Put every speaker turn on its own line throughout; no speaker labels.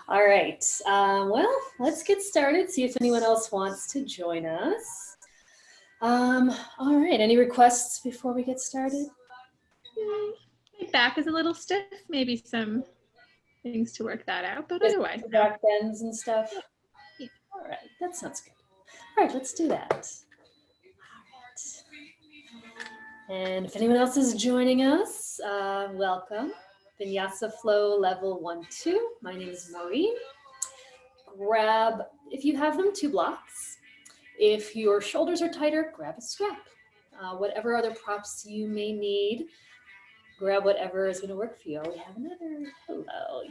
All right, well, let's get started, see if anyone else wants to join us. All right, any requests before we get started?
My back is a little stiff, maybe some things to work that out, but otherwise.
Back bends and stuff?
Yeah.
All right, that sounds good. All right, let's do that. All right. And if anyone else is joining us, welcome. Vinyasa Flow Level 1-2. My name is Maureen. Grab, if you have them, 2 blocks. If your shoulders are tighter, grab a strap. Whatever other props you may need, grab whatever is going to work for you. We have another hello,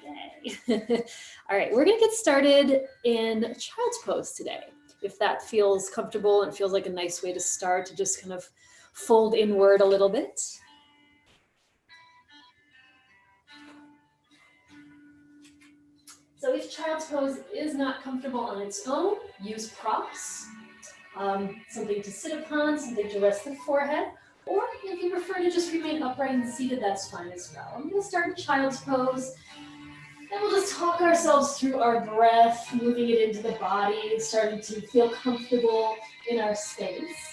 yay. All right, we're going to get started in child's pose today. If that feels comfortable and feels like a nice way to start, to just kind of fold inward a little bit. So if child's pose is not comfortable on its own, use props. Something to sit upon, something to rest the forehead, or if you prefer to just remain upright and seated, that's fine as well. I'm going to start in child's pose, and we'll just talk ourselves through our breath, moving it into the body, starting to feel comfortable in our space.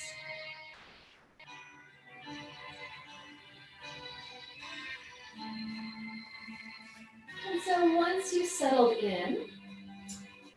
And so once you've settled in,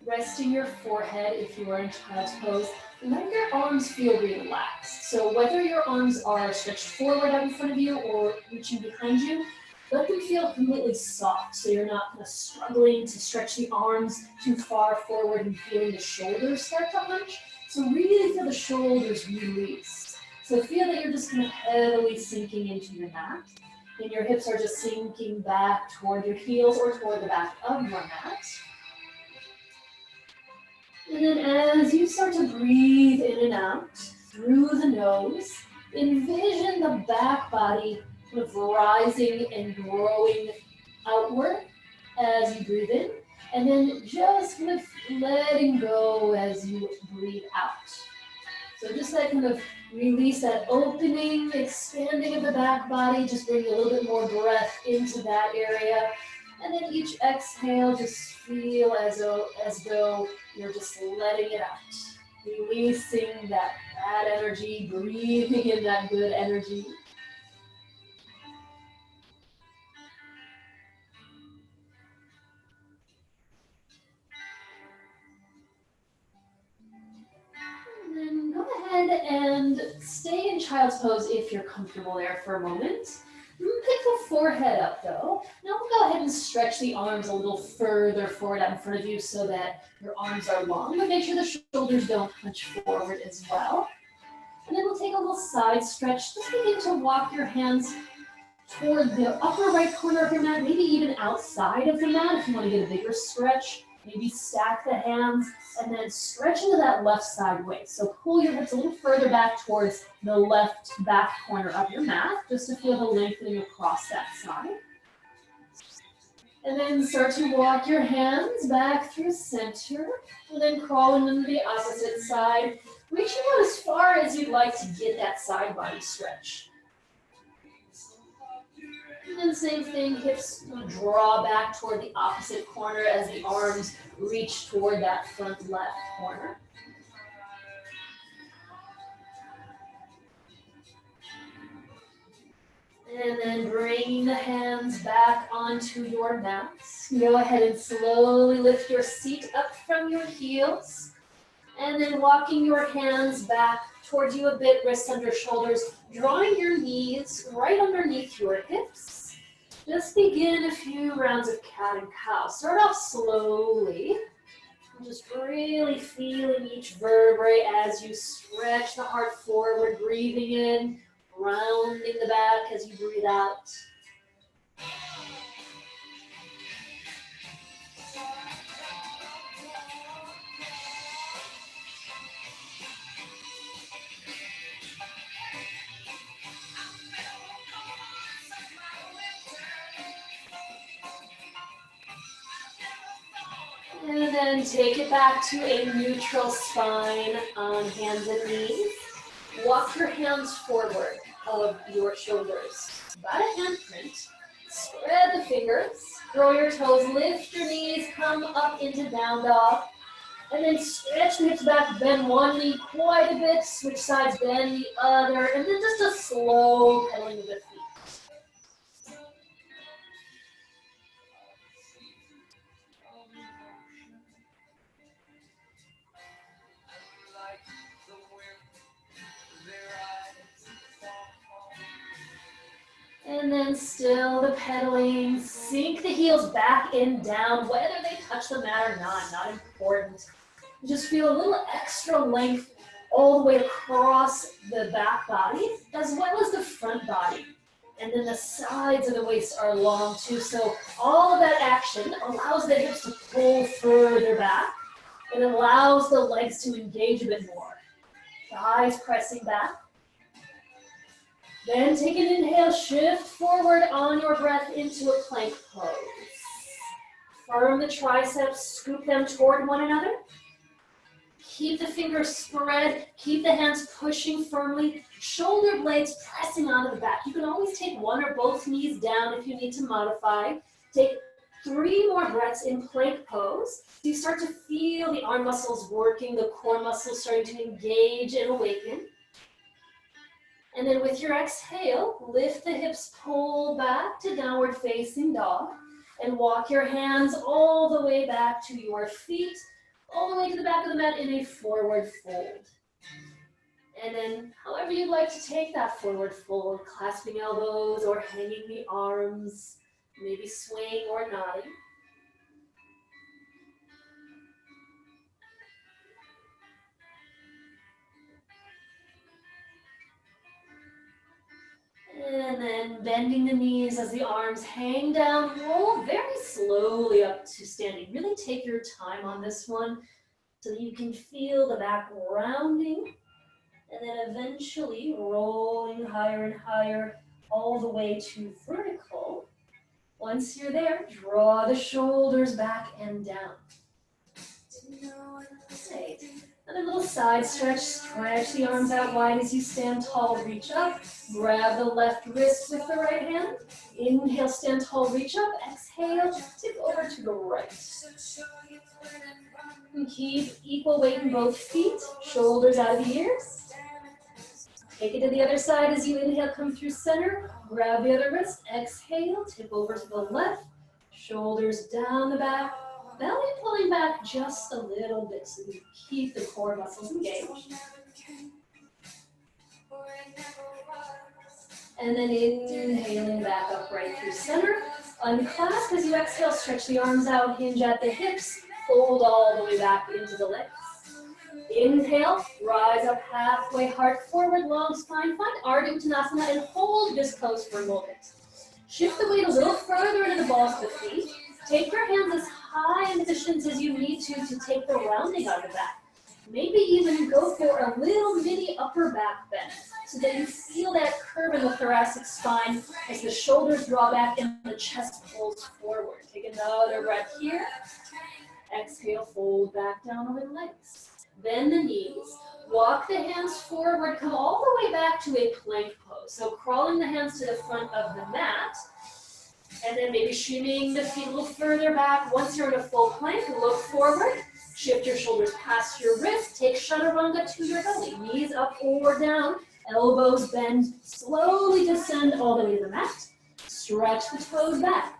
resting your forehead if you are in child's pose, let your arms feel relaxed. So whether your arms are stretched forward out in front of you or reaching behind you, let them feel completely soft so you're not kind of struggling to stretch the arms too far forward and feeling the shoulders start to hunch. So really feel the shoulders release. So feel that you're just kind of heavily sinking into your mat, and your hips are just sinking back toward your heels or toward the back of your mat. And then as you start to breathe in and out through the nose, envision the back body kind of rising and growing outward as you breathe in, and then just kind of letting go as you breathe out. So just that kind of release, that opening, expanding of the back body, just bring a little bit more breath into that area. And then each exhale, just feel as though you're just letting it out. Releasing that bad energy, breathing in that good energy. And then go ahead and stay in child's pose if you're comfortable there for a moment. Pick the forehead up though. Now we'll go ahead and stretch the arms a little further forward out in front of you so that your arms are long, but make sure the shoulders don't hunch forward as well. And then we'll take a little side stretch. Just begin to walk your hands toward the upper right corner of your mat, maybe even outside of the mat if you want to get a bigger stretch. Maybe stack the hands and then stretch into that left side waist. So pull your hips a little further back towards the left back corner of your mat, just to feel the lengthening across that side. And then start to walk your hands back through center, and then crawling into the opposite side, reaching out as far as you'd like to get that side body stretch. And then same thing, hips draw back toward the opposite corner as the arms reach toward that front left corner. And then bringing the hands back onto your mats. Go ahead and slowly lift your seat up from your heels. And then walking your hands back towards you a bit, wrists under shoulders, drawing your knees right underneath your hips. Just begin a few rounds of cat and cow. Start off slowly. Just really feeling each vertebrae as you stretch the heart forward, breathing in, rounding the back as you breathe out. And then take it back to a neutral spine on hands and knees. Walk your hands forward of your shoulders, about a handprint. Spread the fingers, grow your toes, lift your knees, come up into down dog. And then stretch the hips back, bend one knee quite a bit, switch sides, bend the other, and then just a slow pedaling of the feet. And then still the pedaling, sink the heels back and down, whether they touch the mat or not important. Just feel a little extra length all the way across the back body, as well as the front body. And then the sides of the waist are long too, so all of that action allows the hips to pull further back. It allows the legs to engage a bit more. Thighs pressing back. Then take an inhale, shift forward on your breath into a plank pose. Firm the triceps, scoop them toward one another. Keep the fingers spread, keep the hands pushing firmly, shoulder blades pressing onto the back. You can always take one or both knees down if you need to modify. Take 3 more breaths in plank pose. You start to feel the arm muscles working, the core muscles starting to engage and awaken. And then with your exhale, lift the hips, pull back to downward facing dog, and walk your hands all the way back to your feet, all the way to the back of the mat in a forward fold. And then however you'd like to take that forward fold, clasping elbows or hanging the arms, maybe swaying or nodding. And then bending the knees as the arms hang down, roll very slowly up to standing. Really take your time on this one so that you can feel the back rounding and then eventually rolling higher and higher all the way to vertical. Once you're there, draw the shoulders back and down. Great. And a little side stretch, stretch the arms out wide as you stand tall, reach up, grab the left wrist with the right hand. Inhale, stand tall, reach up, exhale, tip over to the right. And keep equal weight in both feet, shoulders out of the ears. Take it to the other side as you inhale, come through center, grab the other wrist, exhale, tip over to the left, shoulders down the back, belly pulling back just a little bit so you keep the core muscles engaged. And then inhaling back up right through center. Unclasp as you exhale, stretch the arms out, hinge at the hips, fold all the way back into the legs. Inhale, rise up halfway, heart forward, long spine. Find Ardha Uttanasana and hold this pose for a moment. Shift the weight a little further into the balls of the feet. Take your hands as high in positions as you need to take the rounding out of the back. Maybe even go for a little mini upper back bend so that you feel that curve in the thoracic spine as the shoulders draw back and the chest pulls forward. Take another breath here. Exhale, fold back down over the legs. Bend the knees. Walk the hands forward. Come all the way back to a plank pose. So crawling the hands to the front of the mat. And then maybe shimmying the feet a little further back. Once you're in a full plank, look forward. Shift your shoulders past your wrist. Take chaturanga to your belly. Knees up or down. Elbows bend. Slowly descend all the way to the mat. Stretch the toes back.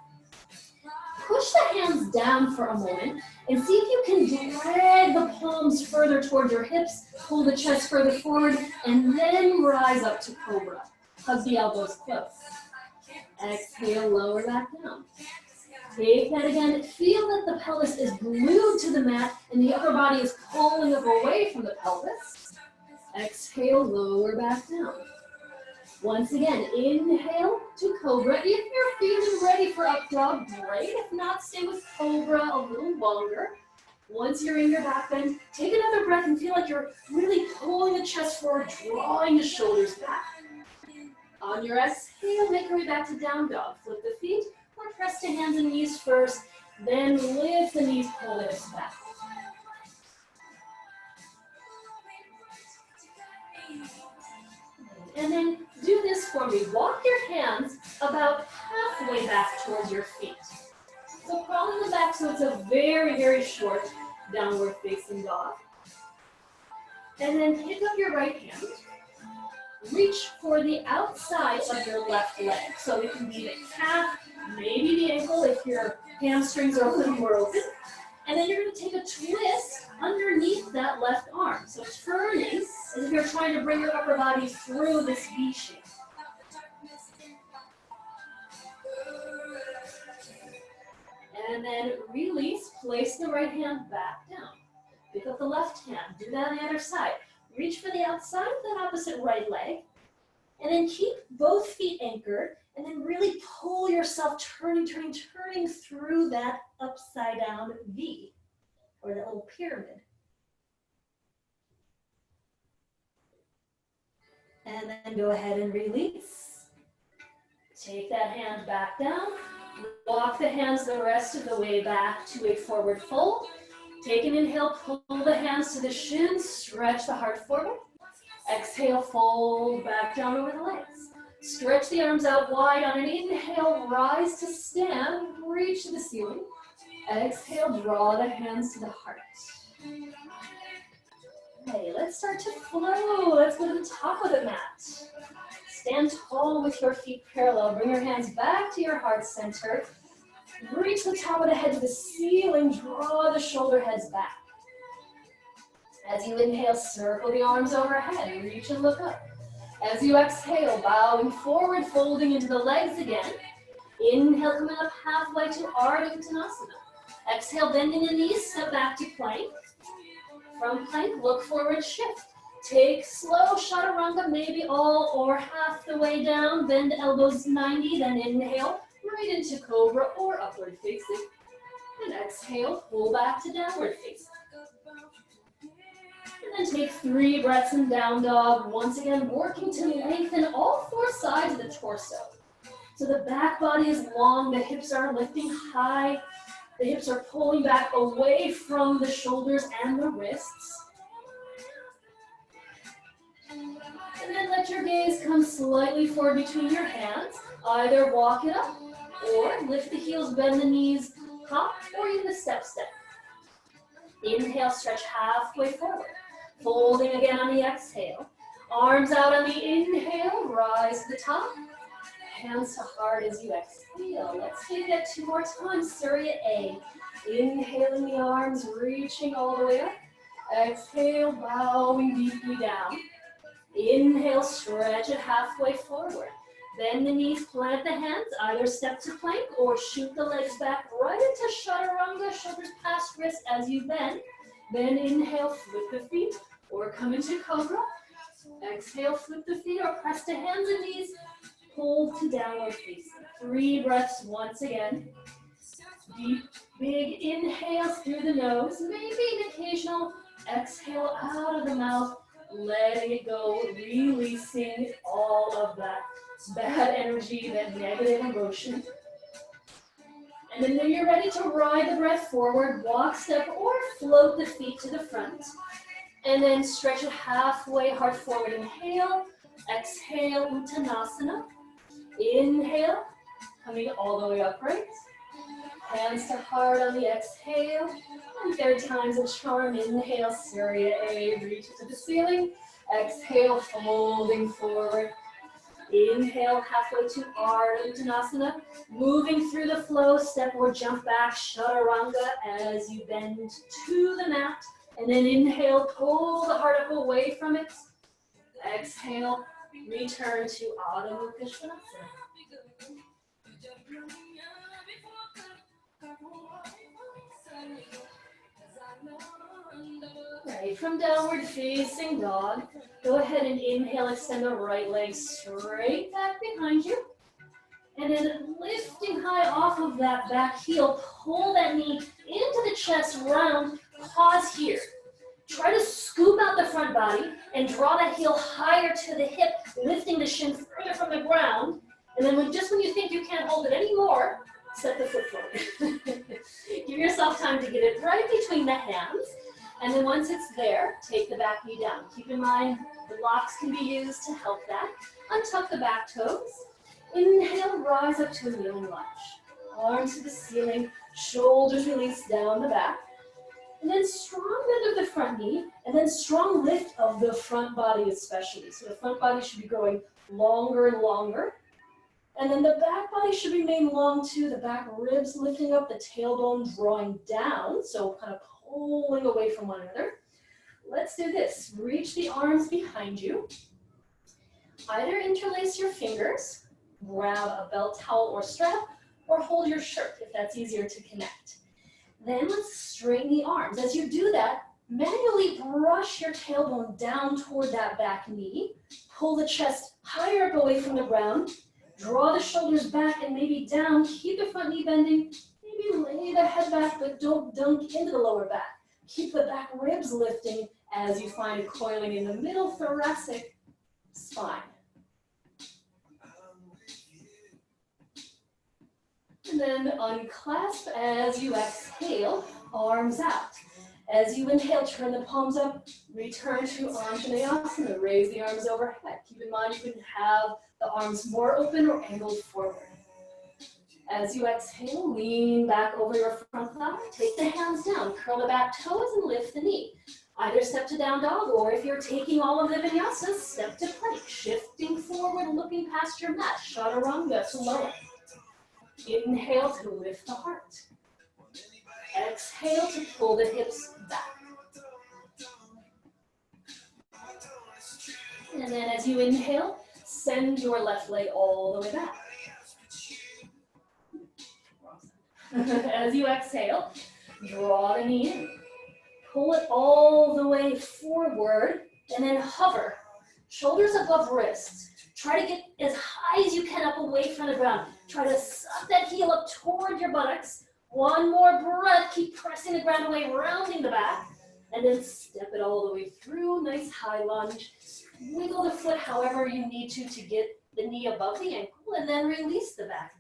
Push the hands down for a moment and see if you can drag the palms further toward your hips. Pull the chest further forward and then rise up to cobra. Hug the elbows close. Exhale, lower back down. Take that again. Feel that the pelvis is glued to the mat and the upper body is pulling up away from the pelvis. Exhale, lower back down. Once again, inhale to cobra. If you're feeling ready for up dog, great. If not, stay with cobra a little longer. Once you're in your back bend, take another breath and feel like you're really pulling the chest forward, drawing the shoulders back. On your exhale, make your way back to down dog. Flip the feet or press to hands and knees first, then lift the knees, pull the hips back. And then do this for me. Walk your hands about halfway back towards your feet. So crawl in the back so it's a very, very short downward facing dog. And then pick up your right hand. Reach for the outside of your left leg. So it can be the calf, maybe the ankle if your hamstrings are a little more open. And then you're going to take a twist underneath that left arm. So turning as if you're trying to bring your upper body through this V shape. And then release, place the right hand back down. Pick up the left hand, do that on the other side. Reach for the outside of that opposite right leg. And then keep both feet anchored. And then really pull yourself turning through that upside down V, or that little pyramid. And then go ahead and release. Take that hand back down. Walk the hands the rest of the way back to a forward fold. Take an inhale, pull the hands to the shins, stretch the heart forward. Exhale, fold back down over the legs. Stretch the arms out wide on an inhale, rise to stand, reach to the ceiling. Exhale, draw the hands to the heart. Okay, let's start to flow. Let's go to the top of the mat. Stand tall with your feet parallel. Bring your hands back to your heart center. Reach the top of the head to the ceiling. Draw the shoulder heads back. As you inhale, circle the arms overhead. Reach and look up. As you exhale, bowing forward, folding into the legs again. Inhale, coming up halfway to Ardha Uttanasana. Exhale, bending the knees, step back to plank. From plank, look forward, shift. Take slow chaturanga, maybe all or half the way down. Bend elbows 90, then inhale, right into cobra or upward facing. And exhale, pull back to downward facing. And then take 3 breaths in down dog. Once again, working to lengthen all 4 sides of the torso. So the back body is long, the hips are lifting high. The hips are pulling back away from the shoulders and the wrists. And then let your gaze come slightly forward between your hands. Either walk it up or lift the heels, bend the knees, hop, or even a step. Inhale, stretch halfway forward. Folding again on the exhale. Arms out on the inhale, rise to the top. Hands to heart as you exhale. Let's take that 2 more times. Surya A. Inhaling the arms, reaching all the way up. Exhale, bowing deeply down. Inhale, stretch it halfway forward. Bend the knees, plant the hands, either step to plank or shoot the legs back right into chaturanga, shoulders past wrist as you bend. Then inhale, flip the feet or come into cobra. Exhale, flip the feet or press to hands and knees. Hold to downward facing. 3 breaths once again. Deep, big inhales through the nose. Maybe an occasional exhale out of the mouth. Letting it go, releasing all of that bad energy, that negative emotion. And then when you're ready to ride the breath forward, walk, step, or float the feet to the front. And then stretch it halfway, heart forward. Inhale, exhale, Uttanasana. Inhale, coming all the way upright. Hands to heart on the exhale. And 3rd time's a charm. Inhale, Surya A, reach to the ceiling. Exhale, folding forward. Inhale, halfway to Ardha Uttanasana. Moving through the flow, step or jump back, chaturanga as you bend to the mat. And then inhale, pull the heart up away from it. Exhale, return to Ardha Uttanasana. Right, from downward facing dog, go ahead and inhale, extend the right leg straight back behind you. And then lifting high off of that back heel, pull that knee into the chest, round, pause here. Try to scoop out the front body and draw that heel higher to the hip, lifting the shin further from the ground. And then just when you think you can't hold it anymore, step the foot forward. Give yourself time to get it right between the hands. And then once it's there, take the back knee down. Keep in mind, the blocks can be used to help that. Untuck the back toes. Inhale, rise up to a kneeling lunge. Arms to the ceiling, shoulders release down the back. And then strong bend of the front knee, and then strong lift of the front body especially. So the front body should be growing longer and longer. And then the back body should remain long too, the back ribs lifting up, the tailbone drawing down, so kind of pulling away from one another. Let's do this. Reach the arms behind you. Either interlace your fingers, grab a belt towel or strap, or hold your shirt if that's easier to connect. Then let's straighten the arms. As you do that, manually brush your tailbone down toward that back knee. Pull the chest higher up away from the ground. Draw the shoulders back and maybe down. Keep the front knee bending. Maybe lay the head back, but don't dunk into the lower back. Keep the back ribs lifting as you find coiling in the middle thoracic spine. And then unclasp as you exhale, arms out. As you inhale, turn the palms up, return to Anjaneyasana, raise the arms overhead. Keep in mind you can have the arms more open or angled forward. As you exhale, lean back over your front thigh, take the hands down, curl the back toes and lift the knee. Either step to down dog, or if you're taking all of the vinyasas, step to plank, shifting forward, looking past your mat, chaturanga to lower. Inhale to lift the heart. Exhale to pull the hips back. And then as you inhale, send your left leg all the way back. As you exhale, draw the knee in. Pull it all the way forward and then hover. Shoulders above wrists. Try to get as high as you can up away from the ground. Try to suck that heel up toward your buttocks. One more breath. Keep pressing the ground away, rounding the back. And then step it all the way through. Nice high lunge. Wiggle the foot however you need to get the knee above the ankle. And then release the back.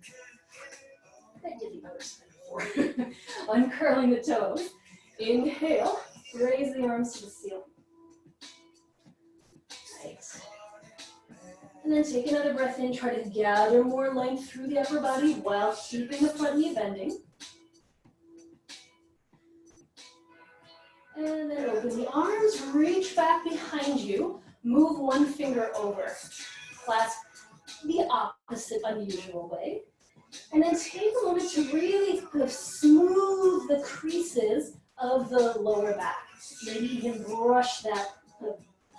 I did the other side before. Uncurling the toes. Inhale. Raise the arms to the ceiling. Right. And then take another breath in, try to gather more length through the upper body while keeping the front knee bending. And then open the arms, reach back behind you, move one finger over. Clasp the opposite unusual way. And then take a moment to really kind of smooth the creases of the lower back. Maybe even brush that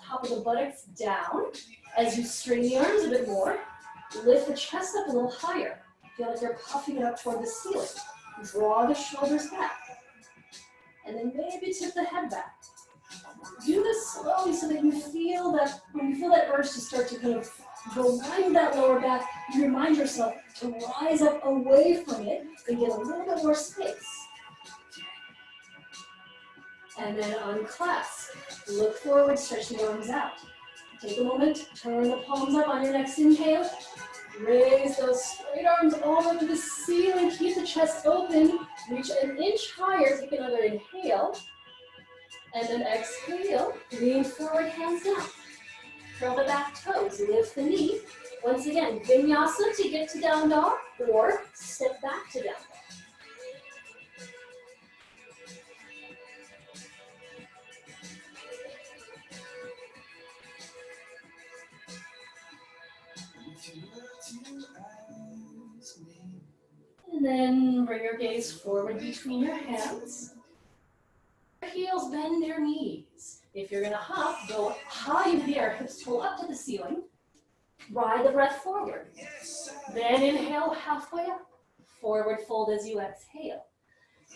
top of the buttocks down. As you straighten the arms a bit more, lift the chest up a little higher. Feel like you're puffing it up toward the ceiling. Draw the shoulders back. And then maybe tip the head back. Do this slowly so that you feel that, when you feel that urge to start to kind of go behind that lower back, you remind yourself to rise up away from it and get a little bit more space. And then unclasp. Look forward, stretch the arms out. Take a moment, turn the palms up on your next inhale. Raise those straight arms all over the ceiling. Keep the chest open. Reach an inch higher. Take another inhale. And then exhale. Lean forward, hands down. Curl the back toes. Lift the knee. Once again, vinyasa to get to down dog or step back to down dog. And then bring your gaze forward between your hands. Heels, bend your knees. If you're gonna hop, go high in the air, hips pull up to the ceiling. Ride the breath forward. Then inhale halfway up. Forward fold as you exhale.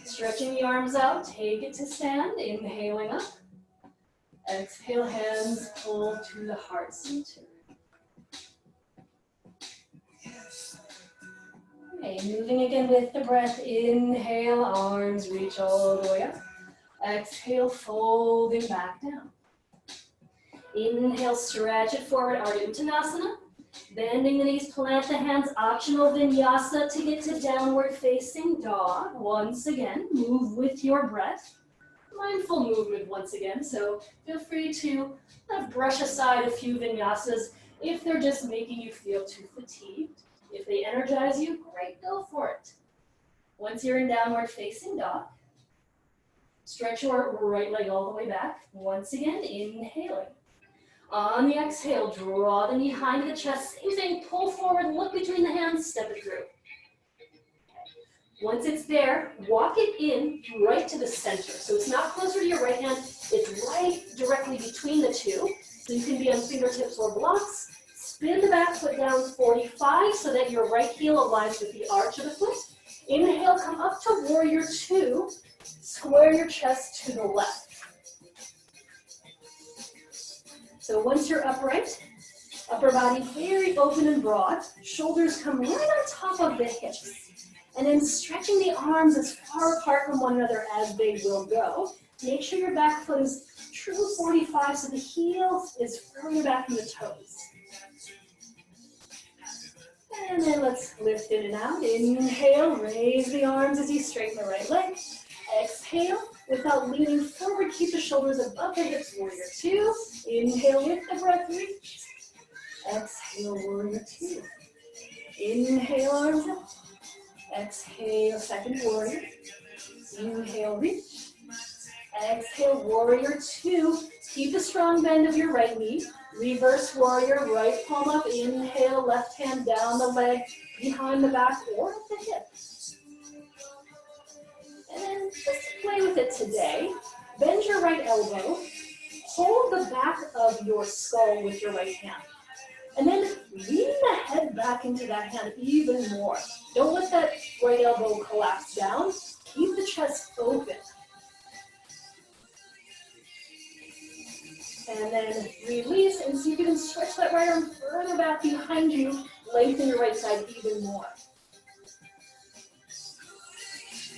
Stretching the arms out, take it to stand, inhaling up. Exhale, hands pull to the heart center. Okay, moving again with the breath. Inhale, arms reach all the way up. Exhale, folding back down. Inhale, stretch it forward, Ardha Uttanasana. Bending the knees, plant the hands, optional vinyasa to get to downward facing dog. Once again, move with your breath. Mindful movement once again, so feel free to kind of brush aside a few vinyasas if they're just making you feel too fatigued. If they energize you, great, go for it. Once you're in downward facing dog, stretch your right leg all the way back. Once again, inhaling. On the exhale, draw the knee high to the chest. Same thing, pull forward, look between the hands, step it through. Once it's there, walk it in right to the center. So it's not closer to your right hand, it's right directly between the two. So you can be on fingertips or blocks. Spin the back foot down 45 so that your right heel aligns with the arch of the foot. Inhale, come up to warrior two. Square your chest to the left. So once you're upright, upper body very open and broad. Shoulders come right on top of the hips. And then stretching the arms as far apart from one another as they will go. Make sure your back foot is true 45 so the heel is further back from the toes. And then let's lift in and out. Inhale, raise the arms as you straighten the right leg. Exhale, without leaning forward, keep the shoulders above the hips, warrior two. Inhale with the breath, reach. Exhale, warrior two. Inhale, arms up. Exhale, second warrior. Inhale, reach. Exhale, warrior two. Keep a strong bend of your right knee. Reverse warrior, right palm up. Inhale, left hand down the leg, behind the back or at the hip. And then just to play with it today, bend your right elbow. Hold the back of your skull with your right hand. And then lean the head back into that hand even more. Don't let that right elbow collapse down. Keep the chest open. And then release and see if you can stretch that right arm further back behind you. Lengthen your right side even more.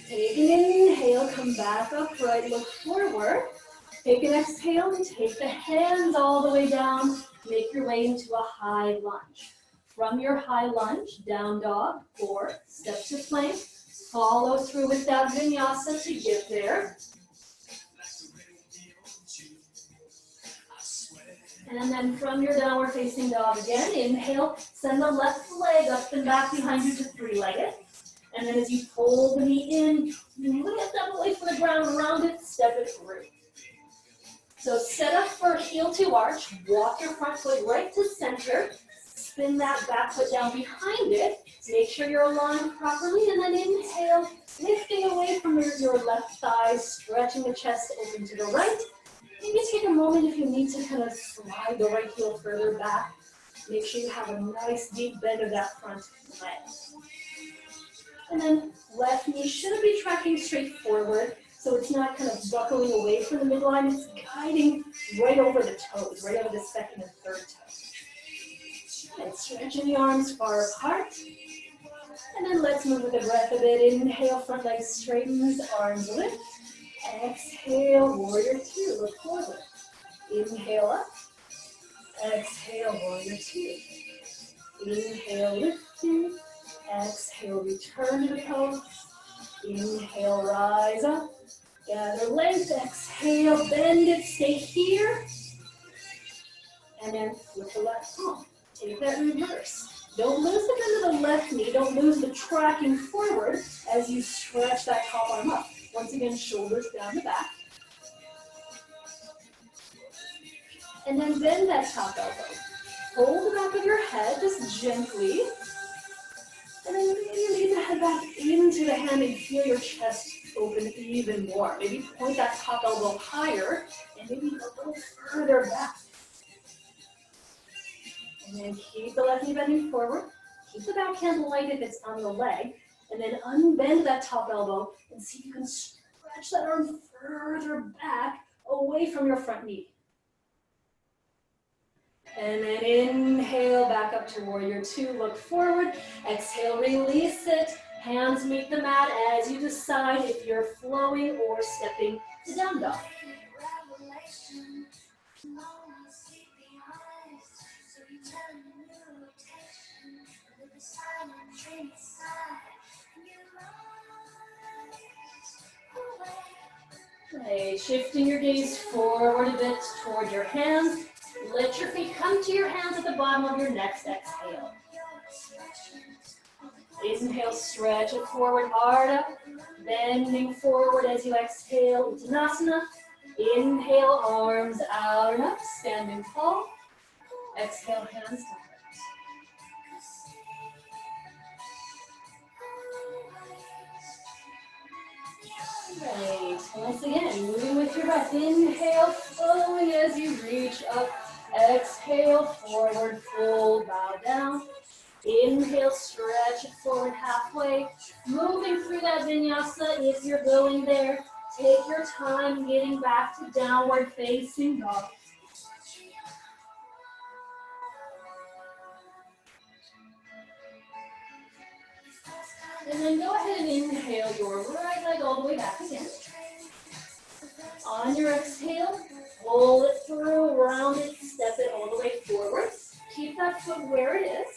Take an inhale, come back upright, look forward. Take an exhale and take the hands all the way down. Make your way into a high lunge. From your high lunge, down dog, or step to plank. Follow through with that vinyasa to get there. And then from your downward facing dog again, inhale, send the left leg up and back behind you to three-legged. And then as you pull the knee in, lift up away from the ground, round it, step it through. So set up for heel to arch, walk your front foot right to center, spin that back foot down behind it, make sure you're aligned properly, and then inhale, lifting away from your left thigh, stretching the chest open to the right. Maybe take a moment if you need to kind of slide the right heel further back. Make sure you have a nice deep bend of that front leg. And then left knee should be tracking straight forward, so it's not kind of buckling away from the midline. It's guiding right over the toes, right over the second and third toe. And stretching the arms far apart. And then let's move with the breath a bit. Inhale, front leg straightens, arms lift. Exhale, warrior two, look forward. Inhale up. Exhale, warrior two. Inhale, lifting. Exhale, return to the pose. Inhale, rise up. Gather length. Exhale, bend it, stay here. And then flip the left palm. Take that reverse. Don't lose the bend of the left knee. Don't lose the tracking forward as you stretch that top arm up. Once again, shoulders down the back. And then bend that top elbow. Hold the back of your head just gently. And then maybe lean the head back into the hand and feel your chest open even more. Maybe point that top elbow higher and maybe a little further back. And then keep the left knee bending forward. Keep the back hand light if it's on the leg. And then unbend that top elbow and see if you can stretch that arm further back away from your front knee. And then inhale, back up to warrior two, look forward. Exhale, release it. Hands meet the mat as you decide if you're flowing or stepping to down dog. Okay, shifting your gaze forward a bit toward your hands. Let your feet come to your hands at the bottom of your next exhale. Inhale, stretch it forward, hard up. Bending forward as you exhale, Uttanasana. Inhale, arms out and up, standing tall. Exhale, hands to heart. Right, once again, moving with your breath. Inhale, flowing as you reach up. Exhale, forward fold, bow down. Inhale, stretch it forward halfway. Moving through that vinyasa if you're going there. Take your time getting back to downward facing dog. And then go ahead and inhale your right leg all the way back again. On your exhale, pull it through, round it, step it all the way forward. Keep that foot where it is.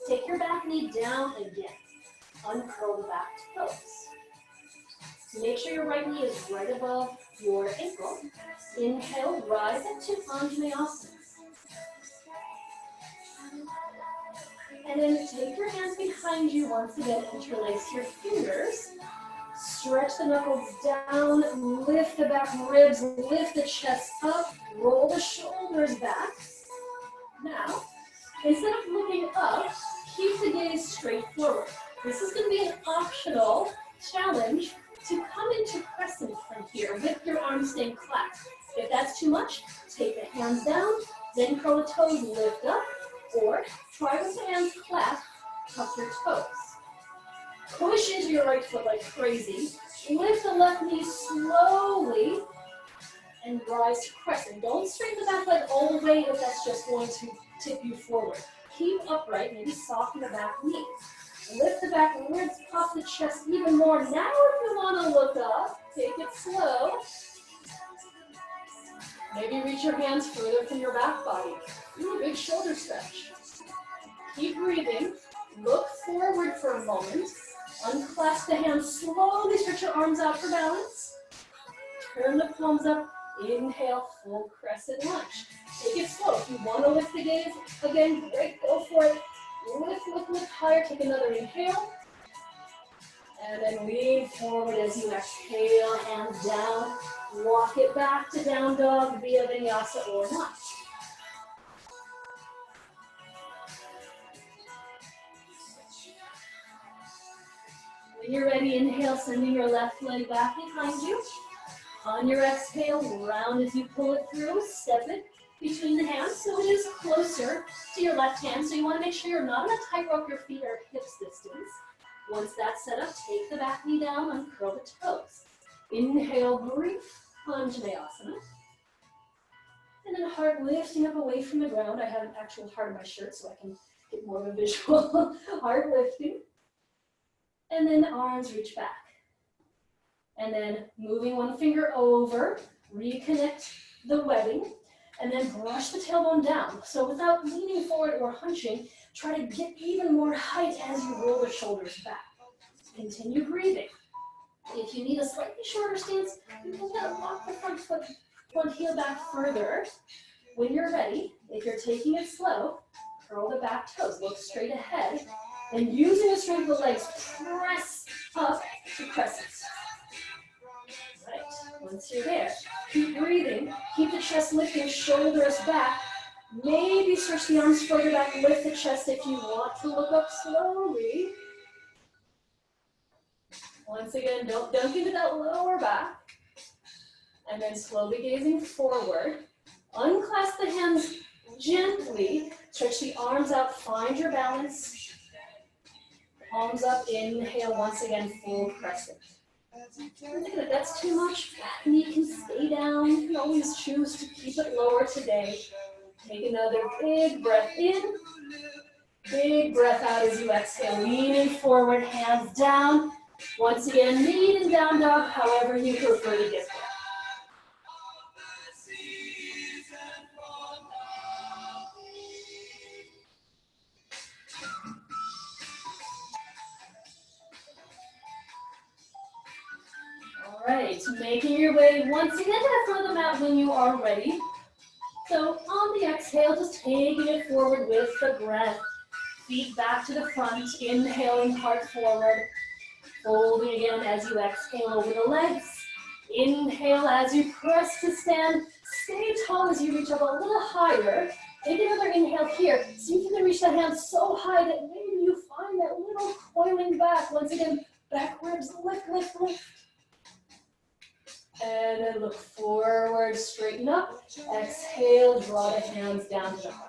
Take your back knee down again. Uncurl the back toes. Make sure your right knee is right above your ankle. Inhale, rise up to Anjaneyasana. And then take your hands behind you once again, interlace your fingers. Stretch the knuckles down, lift the back ribs, lift the chest up, roll the shoulders back. Now, instead of looking up, keep the gaze straight forward. This is going to be an optional challenge to come into crescent from here with your arms staying clasped. If that's too much, take the hands down, then curl the toes, lift up, or try with the hands clasped, tuck your toes. Push into your right foot like crazy. Lift the left knee slowly and rise to crescent. Don't straighten the back leg all the way if that's just going to tip you forward. Keep upright, maybe soften the back knee. Lift the back ribs, puff the chest even more. Now if you want to look up, take it slow. Maybe reach your hands further from your back body. Do a big shoulder stretch. Keep breathing. Look forward for a moment. Unclasp the hands slowly, stretch your arms out for balance. Turn the palms up, inhale, full crescent lunge. Take it slow. If you want to lift the gaze, again, great, go for it. Lift, lift, lift higher, take another inhale. And then lean forward as you exhale, hands down. Walk it back to down dog via vinyasa or not. When you're ready, inhale, sending your left leg back behind you. On your exhale, round as you pull it through, step it between the hands so it is closer to your left hand. So you want to make sure you're not on a tightrope, your feet are hips distance. Once that's set up, take the back knee down, uncurl the toes. Inhale, brief Anjaneyasana. And then heart lifting up away from the ground. I have an actual heart in my shirt so I can get more of a visual. Heart lifting. And then arms reach back. And then moving one finger over, reconnect the webbing, and then brush the tailbone down. So without leaning forward or hunching, try to get even more height as you roll the shoulders back. Continue breathing. If you need a slightly shorter stance, you can walk the front heel back further. When you're ready, if you're taking it slow, curl the back toes, look straight ahead, and using the strength of the legs, press up to crescent. Right, once you're there, keep breathing, keep the chest lifting, shoulders back, maybe stretch the arms further back, lift the chest if you want to look up slowly. Once again, don't dunk into that lower back, and then slowly gazing forward, unclasp the hands gently, stretch the arms out, find your balance, palms up, inhale, once again, full crescent. If that's too much, back knee can stay down. You can always choose to keep it lower today. Take another big breath in. Big breath out as you exhale. Leaning forward, hands down. Once again, lean and down dog, however you prefer to get there. All right, making your way once again to the front of the mat when you are ready. So on the exhale, just taking it forward with the breath. feet back to the front, inhaling heart forward. Folding again as you exhale over the legs. Inhale as you press to stand. Stay tall as you reach up a little higher. Take another inhale here. See if you can reach the hands so high that maybe you find that little coiling back. Once again, back ribs, lift, lift, lift. And then look forward, straighten up. Exhale, draw the hands down to the heart.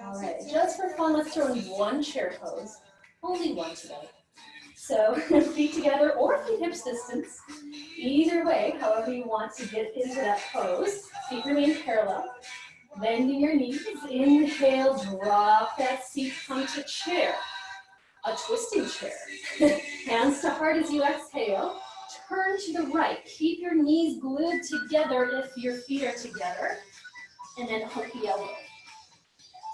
All right, just for fun, let's throw in one chair pose. Only one today. So feet together or feet hips distance. Either way, however you want to get into that pose. Feet remain parallel. Bending your knees. Inhale, drop that seat, come to chair. A twisting chair. Hands to heart as you exhale. Turn to the right. Keep your knees glued together if your feet are together. And then hook the elbow.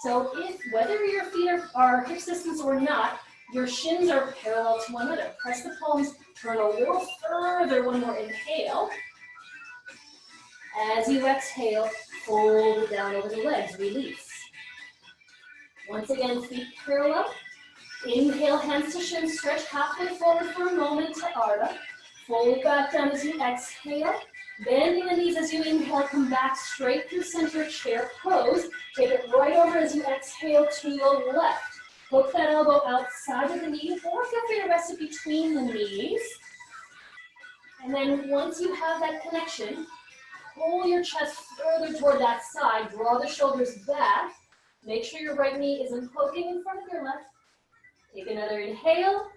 So whether your feet are hip distance or not, your shins are parallel to one another. Press the palms, turn a little further, one more inhale. As you exhale, fold it down over the legs, release. Once again, feet parallel. Inhale, hands to shins, stretch halfway forward for a moment to Ardha. Fold back down as you exhale. Bending the knees as you inhale, come back straight through center chair pose. Take it right over as you exhale to the left. Hook that elbow outside of the knee, or feel free to rest it between the knees. And then once you have that connection, pull your chest further toward that side, draw the shoulders back. Make sure your right knee isn't poking in front of your left. Take another inhale.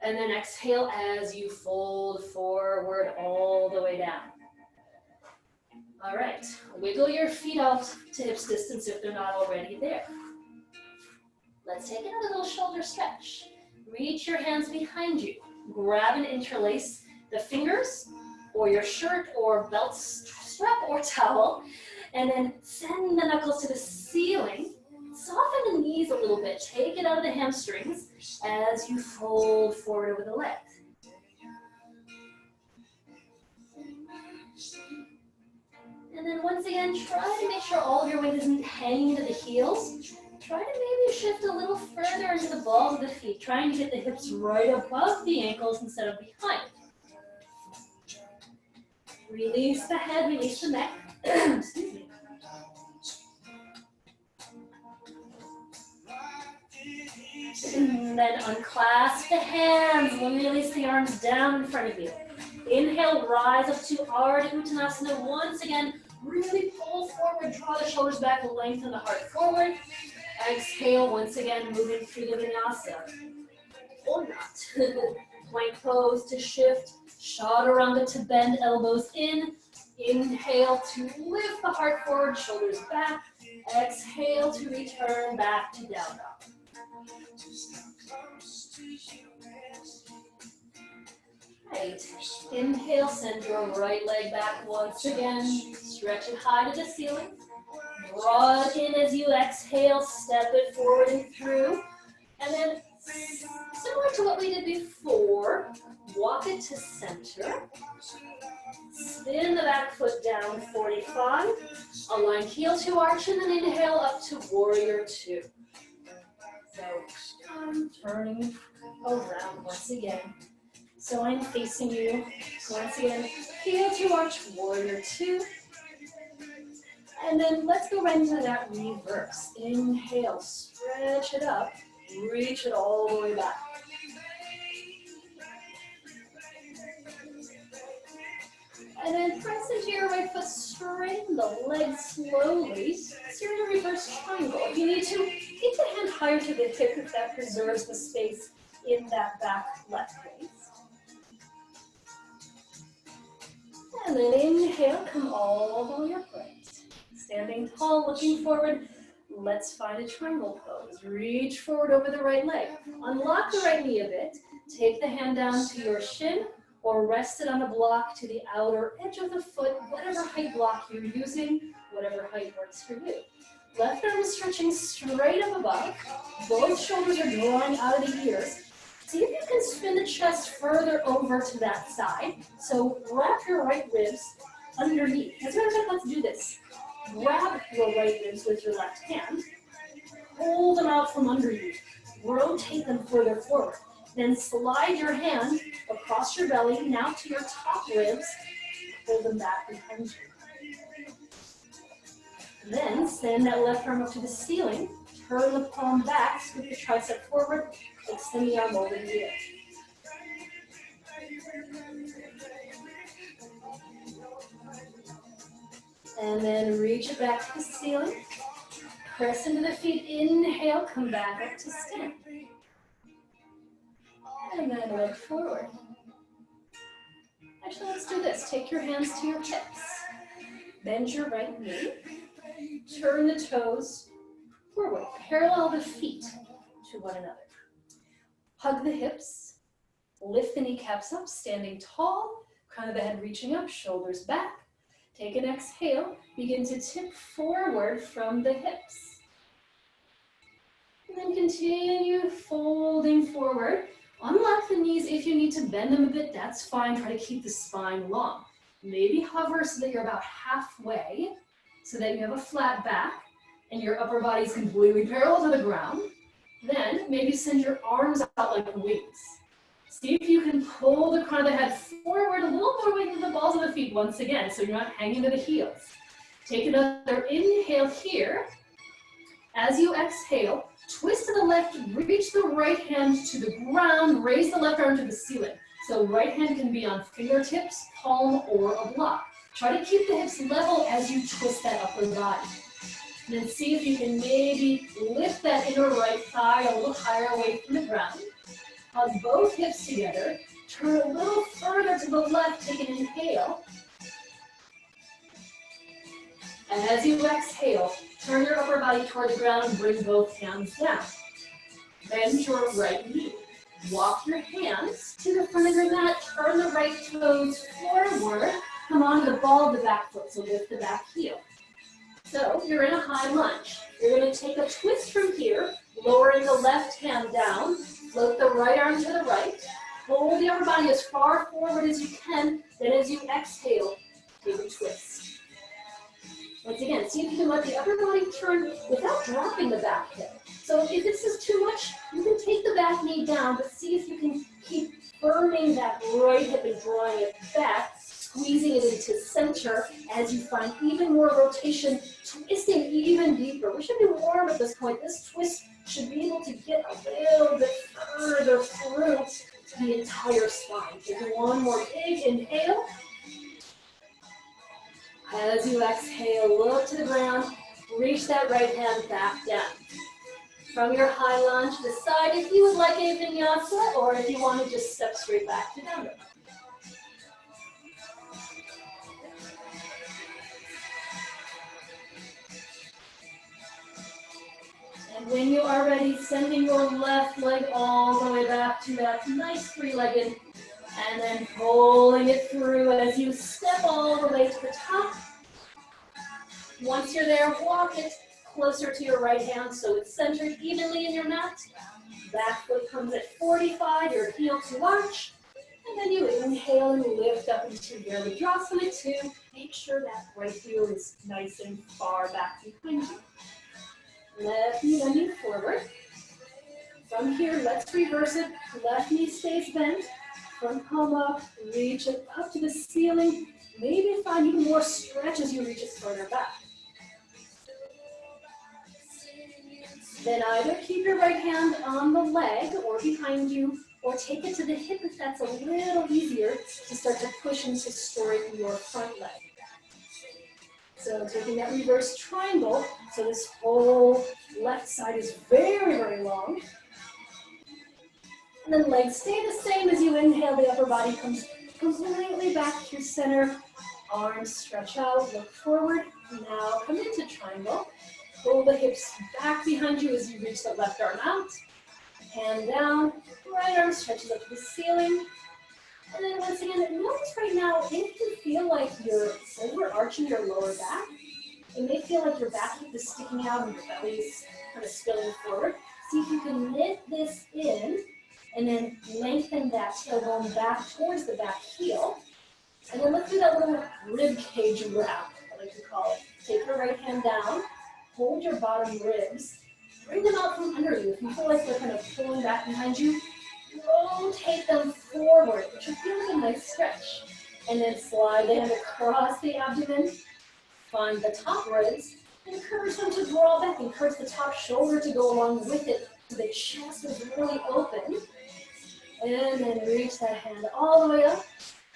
And then exhale as you fold forward all the way down. All right, wiggle your feet out to hips distance if they're not already there. Let's take another little shoulder stretch. Reach your hands behind you. Grab and interlace the fingers or your shirt or belt strap or towel, and then send the knuckles to the ceiling. Soften the knees a little bit. Take it out of the hamstrings as you fold forward over the legs. And then once again, try to make sure all of your weight isn't hanging to the heels. Try to maybe shift a little further into the balls of the feet, trying to get the hips right above the ankles instead of behind. Release the head, release the neck. Excuse me. And then unclasp the hands, release the arms down in front of you. Inhale, rise up to Ardha Uttanasana. Once again, really pull forward, draw the shoulders back, lengthen the heart forward. Exhale, once again, moving through the vinyasa. Or not. Plank pose to shift, chaturanga to bend, elbows in. Inhale to lift the heart forward, shoulders back. Exhale to return back to down dog. Right. Inhale, send your right leg back once again. Stretch it high to the ceiling. Draw it in as you exhale, step it forward and through. And then, similar to what we did before, walk it to center. Spin the back foot down 45. Align heel to arch and then inhale up to warrior two. So I'm turning around once again. So I'm facing you. Once again, heel to arch, warrior two. And then let's go right into that reverse. Inhale, stretch it up, reach it all the way back. And then press into your right foot, straighten the legs slowly. So you're in a reverse triangle. If you need to, keep the hand higher to the hip if that preserves the space in that back left waist. And then inhale, come all the way upright. Standing tall, looking forward. Let's find a triangle pose. Reach forward over the right leg. Unlock the right knee a bit. Take the hand down to your shin or rest it on a block to the outer edge of the foot, whatever height block you're using, whatever height works for you. Left arm is stretching straight up above. Both shoulders are drawing out of the ears. See if you can spin the chest further over to that side. So wrap your right ribs underneath. As a matter of fact, let's do this. Grab your right ribs with your left hand. Hold them out from under you. Rotate them further forward. Then slide your hand across your belly, now to your top ribs. Hold them back behind you. Then send that left arm up to the ceiling. Turn the palm back, scoop your tricep forward, extend the arm over the ear. And then reach it back to the ceiling. Press into the feet, inhale, come back up to stand. And then look forward. Actually, let's do this. Take your hands to your hips. Bend your right knee. Turn the toes forward. Parallel the feet to one another. Hug the hips. Lift the kneecaps up, standing tall. Crown of the head reaching up, shoulders back. Take an exhale. Begin to tip forward from the hips. And then continue folding forward. Unlock the knees if you need to bend them a bit, that's fine. Try to keep the spine long. Maybe hover so that you're about halfway, so that you have a flat back and your upper body is completely parallel to the ground. Then maybe send your arms out like wings. See if you can pull the crown of the head forward a little more weight than the balls of the feet once again, so you're not hanging to the heels. Take another inhale here. As you exhale, twist to the left, reach the right hand to the ground, raise the left arm to the ceiling. So right hand can be on fingertips, palm, or a block. Try to keep the hips level as you twist that upper body. And then see if you can maybe lift that inner right thigh a little higher away from the ground. Hug both hips together. Turn a little further to the left, take an inhale. And as you exhale, turn your upper body toward the ground and bring both hands down. Bend your right knee. Walk your hands to the front of your mat. Turn the right toes forward. Come onto the ball of the back foot, so lift the back heel. So you're in a high lunge. You're going to take a twist from here, lowering the left hand down. Float the right arm to the right. Hold the upper body as far forward as you can. Then as you exhale, take a twist. Once again, see if you can let the upper body turn without dropping the back hip. So if this is too much, you can take the back knee down, but see if you can keep firming that right hip and drawing it back, squeezing it into center as you find even more rotation, twisting even deeper. We should be warm at this point. This twist should be able to get a little bit further through the entire spine. So do one more big inhale. As you exhale, look to the ground, reach that right hand back down. From your high lunge, decide if you would like a vinyasa or if you want to just step straight back to down dog. And when you are ready, sending your left leg all the way back to that nice three-legged, and then pulling it through as you step all the way to the top. Once you're there, walk it closer to your right hand so it's centered evenly in your mat. Back foot comes at 45, your heel to arch. And then you inhale and lift up into your Virabhadrasana 2. Make sure that right heel is nice and far back behind you. Left knee bending forward. From here, let's reverse it. Left knee stays bent. Front palm up, reach it up to the ceiling. Maybe find even more stretch as you reach it further back. Then either keep your right hand on the leg or behind you, or take it to the hip if that's a little easier to start to push and to straighten your front leg. So taking that reverse triangle, so this whole left side is very, very long. And then legs stay the same as you inhale, the upper body comes completely back to center. Arms stretch out, look forward. Now come into triangle. Pull the hips back behind you as you reach the left arm out. Hand down, right arm stretches up to the ceiling. And then once again, notice right now, if you feel like you're overarching your lower back, it may feel like your back hip is sticking out and your belly is kind of spilling forward. See if you can knit this in and then lengthen that tailbone back towards the back heel. And then let's do that little rib cage wrap, I like to call it. Take your right hand down, hold your bottom ribs, bring them out from under you. If you feel like they're kind of pulling back behind you, rotate them forward, which should feel like a nice stretch. And then slide the hand across the abdomen, find the top ribs, encourage them to draw back, encourage the top shoulder to go along with it so the chest is really open. And then reach that hand all the way up.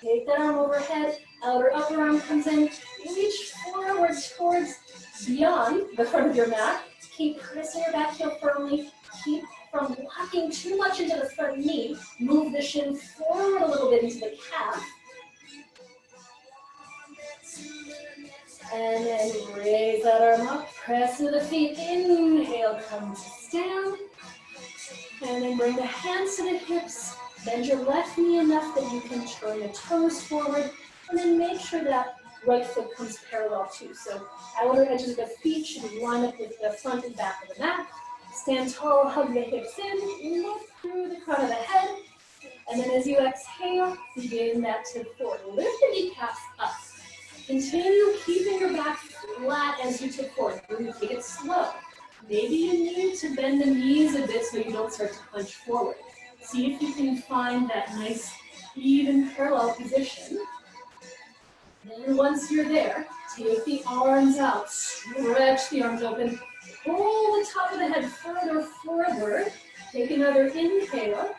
Take that arm overhead, outer upper arm comes in, reach forward towards beyond the front of your mat. Keep pressing your back heel firmly. Keep from locking too much into the front knee. Move the shin forward a little bit into the calf. And then raise that arm up, press to the feet, inhale, come to stand. And then bring the hands to the hips. Bend your left knee enough that you can turn the toes forward, and then make sure that right foot comes parallel too. So outer edges of the feet should line up with the front and back of the mat. Stand tall, hug the hips in, lift through the crown of the head, and then as you exhale, begin that tip forward. Lift the kneecaps up. Continue keeping your back flat as you tip forward. We're going to take it slow. Maybe you need to bend the knees a bit so you don't start to punch forward. See if you can find that nice, even parallel position. Then once you're there, take the arms out, stretch the arms open, pull the top of the head further forward. Take another inhale.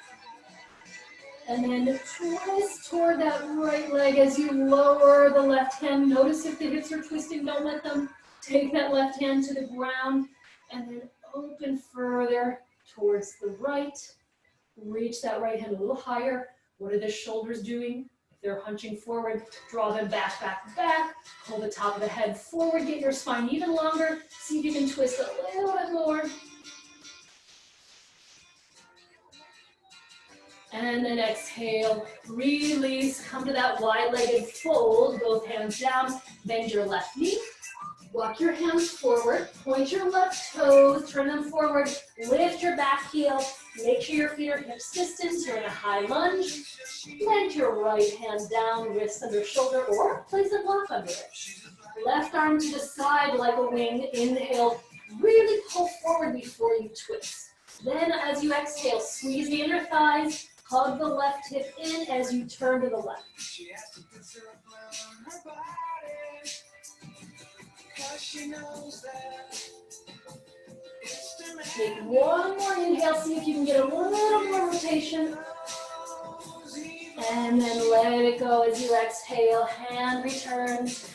And then twist toward that right leg as you lower the left hand. Notice if the hips are twisting, don't let them. Take that left hand to the ground and then open further towards the right. Reach that right hand a little higher. What are the shoulders doing? If they're hunching forward, draw them back, back, back. Pull the top of the head forward. Get your spine even longer. See if you can twist a little bit more. And then exhale, release. Come to that wide-legged fold. Both hands down. Bend your left knee. Walk your hands forward, point your left toes, turn them forward, lift your back heel, make sure your feet are hips distance, you're in a high lunge. Let your right hand down, wrist under shoulder, or place a block under it. Left arm to the side like a wing, inhale, really pull forward before you twist. Then as you exhale, squeeze the inner thighs, hug the left hip in as you turn to the left. Take one more inhale, see if you can get a little more rotation. And then let it go as you exhale, hand returns.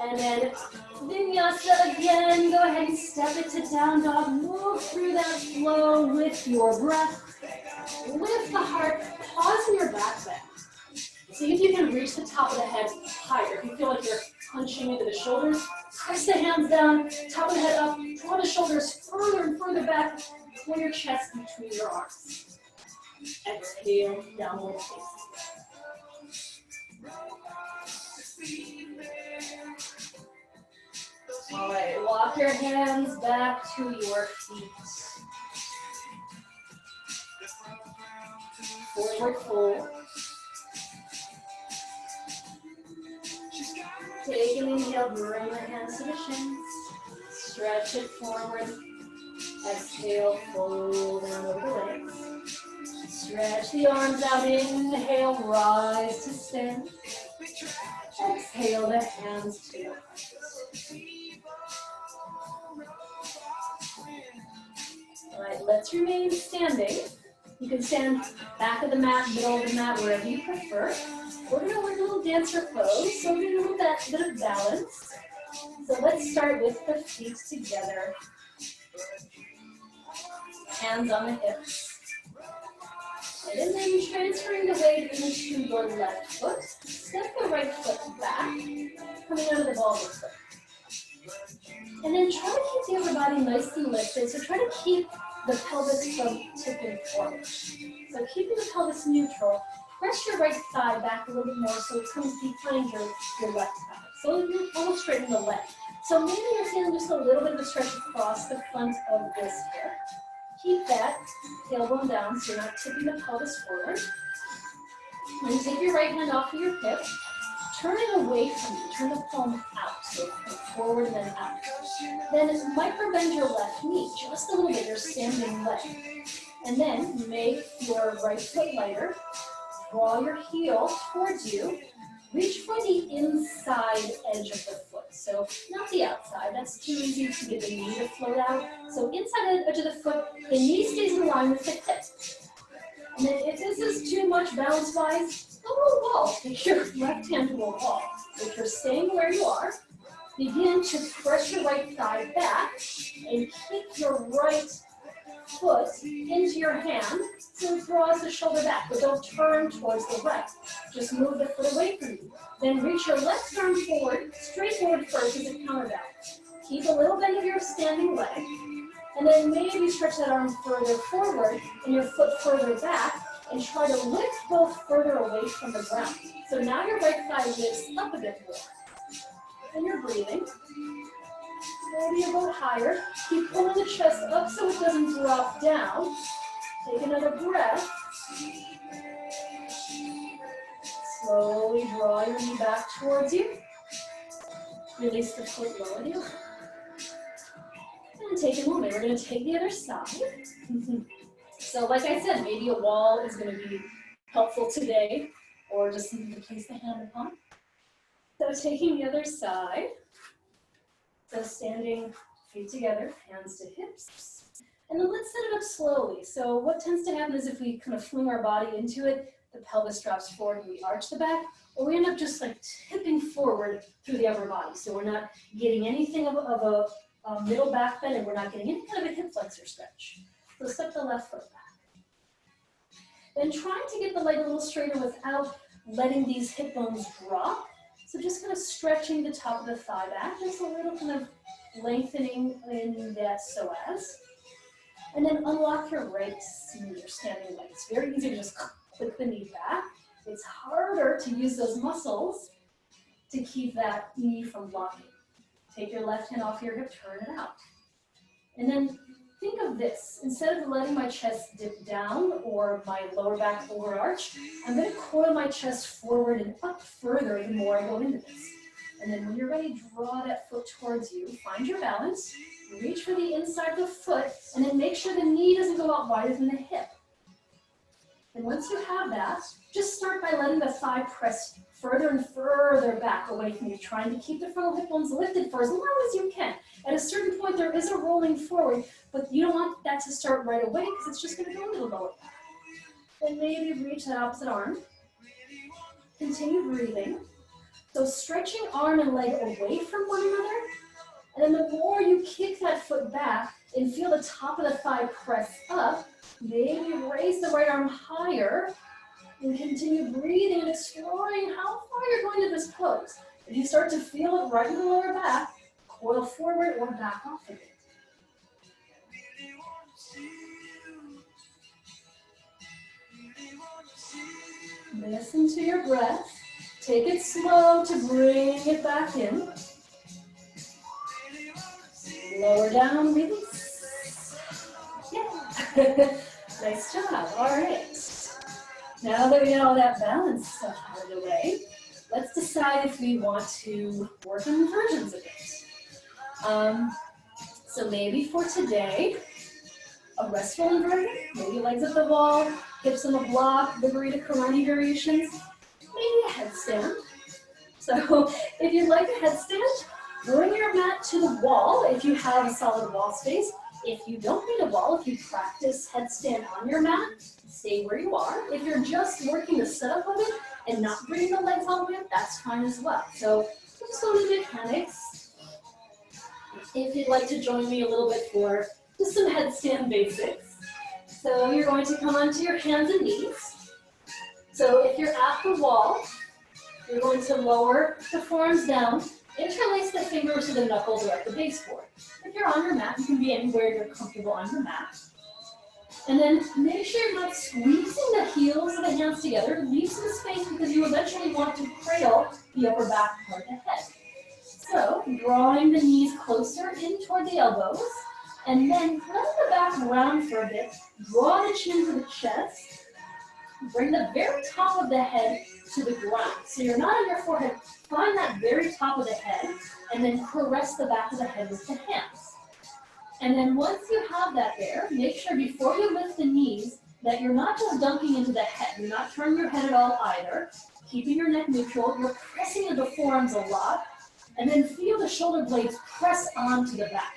And then vinyasa again, go ahead and step it to down dog. Move through that flow with your breath. Lift the heart, pause in your back bend. See if you can reach the top of the head higher. If you feel like you're punching into the shoulders, press the hands down, top of the head up, draw the shoulders further and further back, pull your chest between your arms. Exhale, downward facing. All right, walk your hands back to your feet. Forward fold. Take an inhale, bring the hands to the shins. Stretch it forward. Exhale, fold down over the legs. Stretch the arms out, inhale, rise to stand. Exhale the hands to the heart. All right, let's remain standing. You can stand back of the mat, middle of the mat, wherever you prefer. We're going to work a little dancer pose, so we're going to do that bit of balance. So let's start with the feet together. Hands on the hips. And then transferring the weight into your left foot. Step the right foot back, coming out of the ball of the foot. And then try to keep the upper body nice and lifted. So try to keep the pelvis from tipping forward. So keeping the pelvis neutral. Press your right thigh back a little bit more so it comes behind your left thigh. So you're almost straightening the leg. So maybe you're feeling just a little bit of a stretch across the front of this hip. Keep that tailbone down so you're not tipping the pelvis forward. And take your right hand off of your hip. turn it away from you. Turn the palm out, so forward and then out. Then micro-bend your left knee just a little bit, your standing leg. And then make your right foot lighter. Draw your heel towards you. Reach for the inside edge of the foot. So not the outside, that's too easy to get the knee to float out. So inside edge of the foot, the knee stays in line with the hip. And then if this is too much balance-wise, go to a wall. Take your left hand to a wall. If you're staying where you are, begin to press your right thigh back and kick your right foot into your hand so it draws the shoulder back, but don't turn towards the right. Just move the foot away from you. Then reach your left arm forward, straight forward first as a counterbalance. Keep a little bend of your standing leg, and then maybe stretch that arm further forward and your foot further back, and try to lift both further away from the ground. So now your right thigh lifts up a bit more. And you're breathing. Maybe a little higher. Keep pulling the chest up so it doesn't drop down. Take another breath. Slowly draw your knee back towards you. Release the foot lower you. And take a moment. We're going to take the other side. So like I said, maybe a wall is going to be helpful today, or just something to place the hand upon. So taking the other side. So standing feet together, hands to hips. And then let's set it up slowly. So what tends to happen is if we kind of fling our body into it, the pelvis drops forward and we arch the back, or we end up just like tipping forward through the upper body. So we're not getting anything of a middle back bend, and we're not getting any kind of a hip flexor stretch. So step the left foot back. Then trying to get the leg a little straighter without letting these hip bones drop. So just kind of stretching the top of the thigh back, just a little kind of lengthening in that psoas. And then unlock your right knee, your standing leg. It's very easy to just click the knee back. It's harder to use those muscles to keep that knee from locking. Take your left hand off your hip, turn it out. And then think of this. Instead of letting my chest dip down or my lower back overarch, I'm going to coil my chest forward and up further the more I go into this. And then when you're ready, draw that foot towards you. Find your balance. Reach for the inside of the foot, and then make sure the knee doesn't go out wider than the hip. And once you have that, just start by letting the thigh press further and further back away from you, trying to keep the frontal hip bones lifted for as long as you can. At a certain point, there is a rolling forward, but you don't want that to start right away because it's just going to go into the lower back. Then maybe reach that opposite arm. Continue breathing. So stretching arm and leg away from one another. And then the more you kick that foot back and feel the top of the thigh press up, maybe raise the right arm higher and continue breathing and exploring how far you're going to this pose. If you start to feel it right in the lower back, coil forward or back off of it. Listen to your breath. Take it slow to bring it back in. Lower down, release. Yeah. Nice job. All right. Now that we got all that balance stuff out of the way, let's decide if we want to work on inversions a bit. So maybe for today, a restful inversion, maybe legs at the wall, hips on the block, the burrito karate variations, maybe a headstand. So if you'd like a headstand, bring your mat to the wall if you have a solid wall space. If you don't need a wall, if you practice headstand on your mat, stay where you are. If you're just working the setup of it and not bringing the legs all the way up, that's fine as well. So just go to the mechanics. If you'd like to join me a little bit for just some headstand basics. So you're going to come onto your hands and knees. So if you're at the wall, you're going to lower the forearms down. Interlace the fingers to the knuckles or at the baseboard. If you're on your mat, you can be anywhere you're comfortable on your mat. And then make sure you're not squeezing the heels of the hands together. Leave some space because you eventually want to cradle the upper back part of the head. So drawing the knees closer in toward the elbows, and then let the back round for a bit. Draw the chin to the chest. bring the very top of the head to the ground. So you're not on your forehead. Find that very top of the head and then caress the back of the head with the hands. And then once you have that there, make sure before you lift the knees that you're not just dunking into the head. You're not turning your head at all either. Keeping your neck neutral. You're pressing into the forearms a lot. And then feel the shoulder blades press onto the back.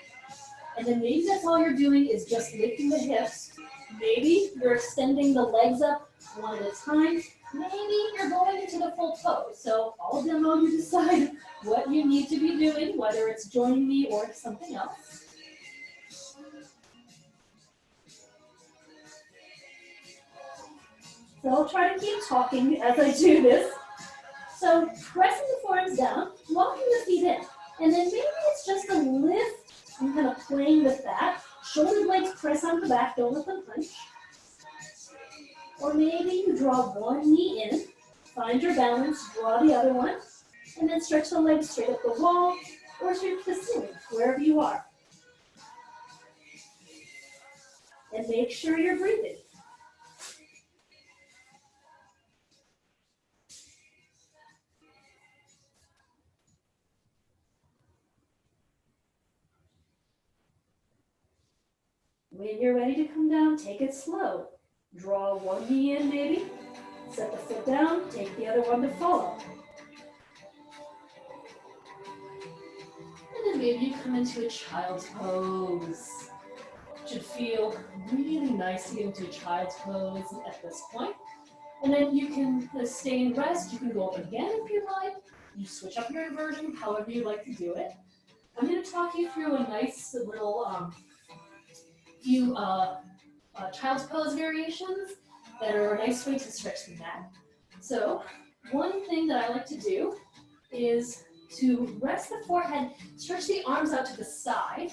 And then maybe that's all you're doing is just lifting the hips. Maybe you're extending the legs up one at a time. Maybe you're going into the full toe. So all demo, you decide what you need to be doing, whether it's joining me or something else. So I'll try to keep talking as I do this. So pressing the forearms down, walking the feet in. And then maybe it's just a lift and kind of playing with that. Shoulder blades press on the back, don't let them punch. Or maybe you draw one knee in, find your balance, draw the other one, and then stretch the legs straight up the wall or straight to the ceiling, wherever you are. And make sure you're breathing. When you're ready to come down, take it slow. Draw one knee in maybe, set the foot down, take the other one to follow. And then maybe you come into a child's pose. It should feel really nice to get into a child's pose at this point. And then you can stay in rest. You can go up again if you like. You switch up your inversion, however you like to do it. I'm going to talk you through a nice little few child's pose variations that are a nice way to stretch the neck. So one thing that I like to do is to rest the forehead, stretch the arms out to the side,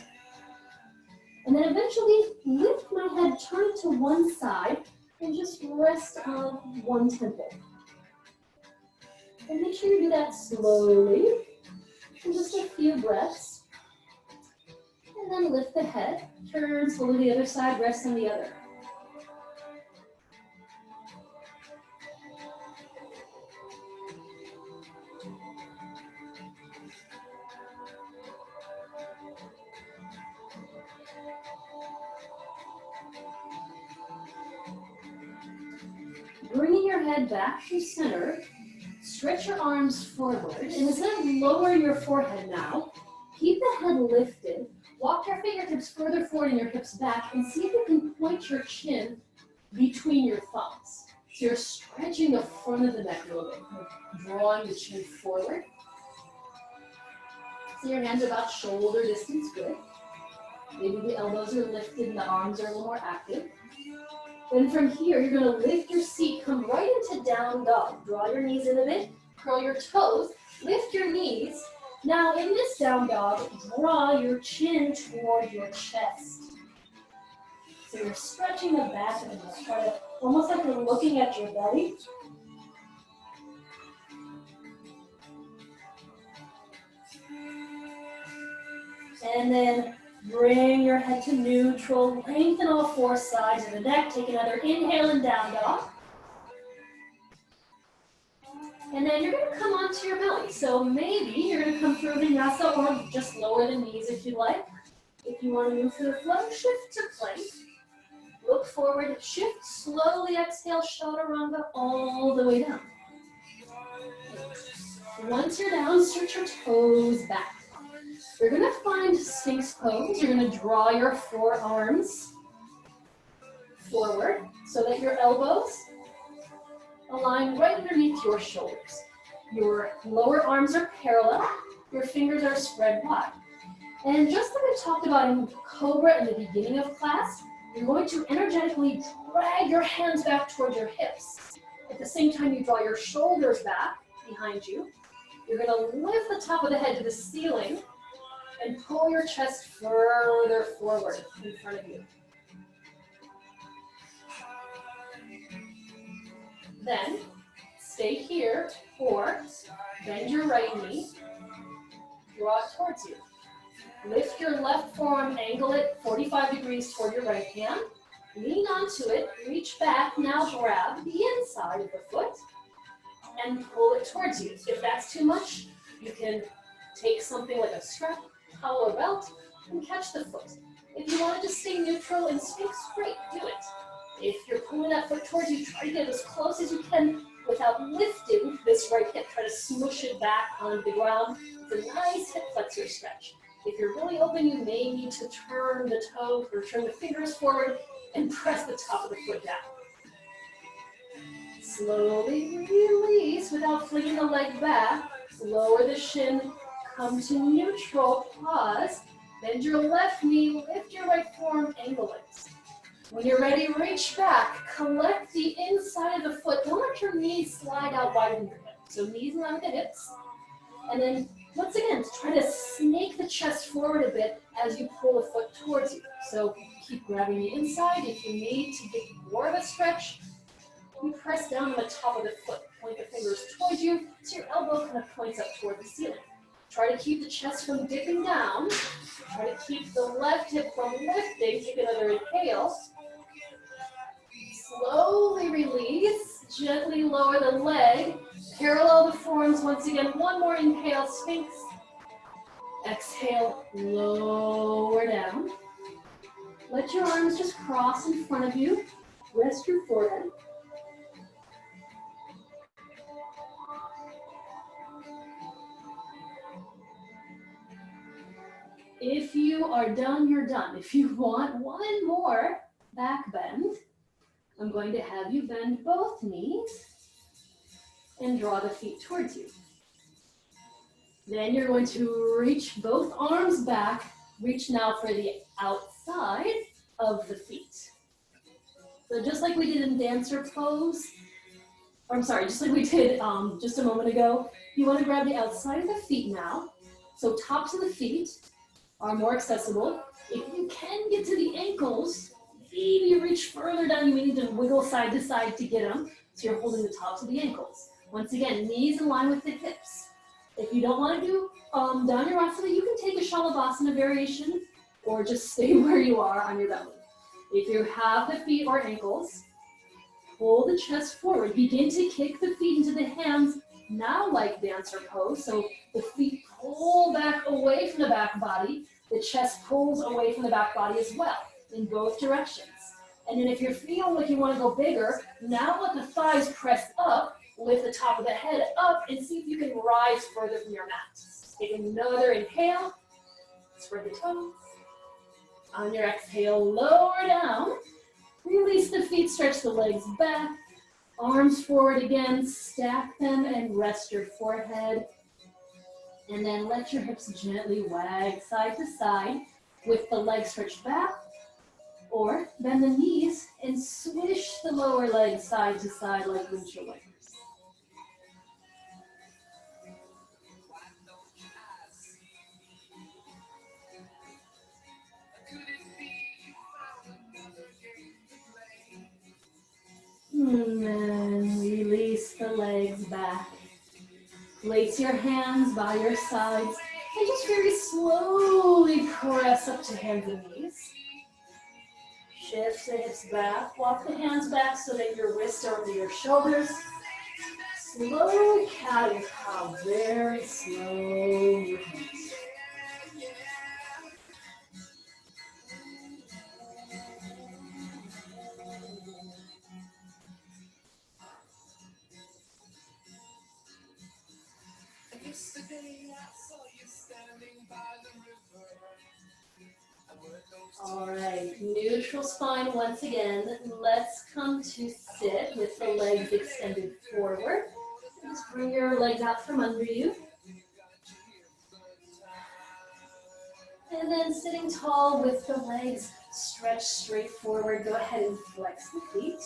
and then eventually lift my head, turn it to one side, and just rest on one temple. And make sure you do that slowly, for just a few breaths. And then lift the head, turn slowly to the other side, rest on the other. Bringing your head back to center, stretch your arms forward, and instead of lowering your forehead now, keep the head lifted. Walk your fingertips further forward and your hips back, and see if you can point your chin between your thumbs. So you're stretching the front of the neck a little bit, drawing the chin forward. So your hands are about shoulder distance, good. Maybe the elbows are lifted and the arms are a little more active. Then from here, you're going to lift your seat, come right into down dog. Draw your knees in a bit, curl your toes, lift your knees. Now in this down dog, draw your chin toward your chest. So you're stretching the back of the neck, try to, almost like you're looking at your belly. And then bring your head to neutral, lengthen all four sides of the neck. Take another inhale and down dog. And then you're going to come onto your belly. So maybe you're going to come through vinyasa or just lower the knees if you like. If you want to move to the flow, shift to plank. Look forward, shift, slowly exhale, chaturanga all the way down. Once you're down, stretch your toes back. You're going to find Sphinx pose. You're going to draw your forearms forward so that your elbows align right underneath your shoulders. Your lower arms are parallel. Your fingers are spread wide. And just like I talked about in Cobra in the beginning of class, you're going to energetically drag your hands back towards your hips. At the same time, you draw your shoulders back behind you. You're going to lift the top of the head to the ceiling and pull your chest further forward in front of you. Then stay here or bend your right knee, draw it towards you. Lift your left forearm, angle it 45 degrees toward your right hand. Lean onto it, reach back, now grab the side of the foot and pull it towards you. If that's too much, you can take something like a strap, towel, or belt, and catch the foot. If you want to just stay neutral and stay straight, do it. If you're pulling that foot towards you, try to get as close as you can without lifting this right hip. Try to smoosh it back onto the ground. It's a nice hip flexor stretch. If you're really open, you may need to turn the toes or turn the fingers forward and press the top of the foot down. Slowly release without flinging the leg back. Lower the shin, come to neutral, pause. Bend your left knee, lift your right forearm, angle it. When you're ready, reach back, collect the inside of the foot. Don't let your knees slide out wider than your hips. So knees in line with the hips. And then, once again, try to snake the chest forward a bit as you pull the foot towards you. So keep grabbing the inside. If you need to get more of a stretch, you press down on the top of the foot. Point the fingers towards you so your elbow kind of points up toward the ceiling. Try to keep the chest from dipping down. Try to keep the left hip from lifting. Take another inhale. Slowly release. Gently lower the leg. Parallel the forearms once again. One more inhale, Sphinx. Exhale, lower down. Let your arms just cross in front of you. Rest your forehead. If you are done, you're done. If you want one more back bend, I'm going to have you bend both knees and draw the feet towards you. Then you're going to reach both arms back. Reach now for the outside of the feet. So just like we did in dancer pose, or I'm sorry, just like we did just a moment ago, you want to grab the outside of the feet now. So tops of the feet are more accessible. If you can get to the ankles, maybe reach further down. You may need to wiggle side to side to get them. So you're holding the tops of the ankles. Once again, knees in line with the hips. If you don't want to do Dhanurasana, you can take a Shalabhasana variation or just stay where you are on your belly. If you have the feet or ankles, pull the chest forward. Begin to kick the feet into the hands, now like dancer pose. So the feet pull back away from the back body. The chest pulls away from the back body as well, in both directions. And then if you're feeling like you want to go bigger, now let the thighs press up, lift the top of the head up, and see if you can rise further from your mat. Take another inhale, spread the toes. On your exhale, lower down. Release the feet, stretch the legs back. Arms forward again, stack them and rest your forehead. And then let your hips gently wag side to side with the legs stretched back. Or bend the knees and swish the lower leg side to side like windshield wipers. And then release the legs back. Place your hands by your sides and just very slowly press up to hands and knees. Shift the hips back, walk the hands back so that your wrists are over your shoulders. Slow cat and cow, very slow. All right, neutral spine once again. Let's come to sit with the legs extended forward. Just bring your legs out from under you. And then sitting tall with the legs stretched straight forward, go ahead and flex the feet.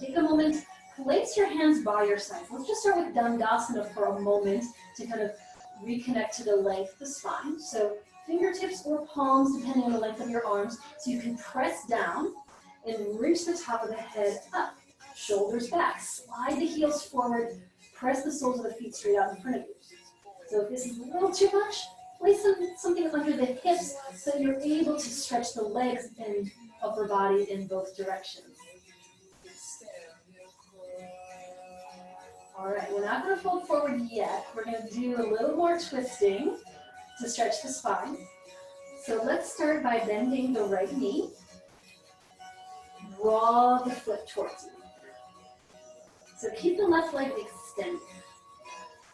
Take a moment, place your hands by your sides. Let's just start with Dandasana for a moment to kind of reconnect to the length of the spine. So fingertips or palms, depending on the length of your arms, so you can press down and reach the top of the head up. Shoulders back, slide the heels forward, press the soles of the feet straight out in front of you. So if this is a little too much, place something under the hips so that you're able to stretch the legs and upper body in both directions. All right, we're not going to fold forward yet. We're going to do a little more twisting to stretch the spine. So let's start by bending the right knee. Draw the foot towards you. So keep the left leg extended.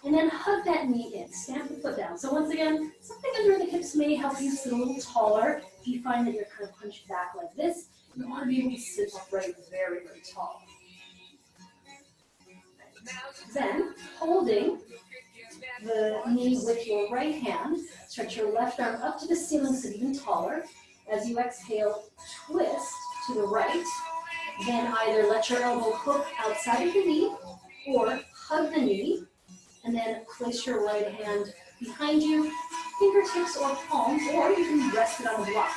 And then hug that knee in, stamp the foot down. So once again, something under the hips may help you sit a little taller. If you find that you're kind of hunched back like this, you want to be able to sit upright very, very tall. Then, holding the knee with your right hand, stretch your left arm up to the ceiling, sit even taller. As you exhale, twist to the right. Then either let your elbow hook outside of the knee or hug the knee. And then place your right hand behind you, fingertips or palms, or you can rest it on the block,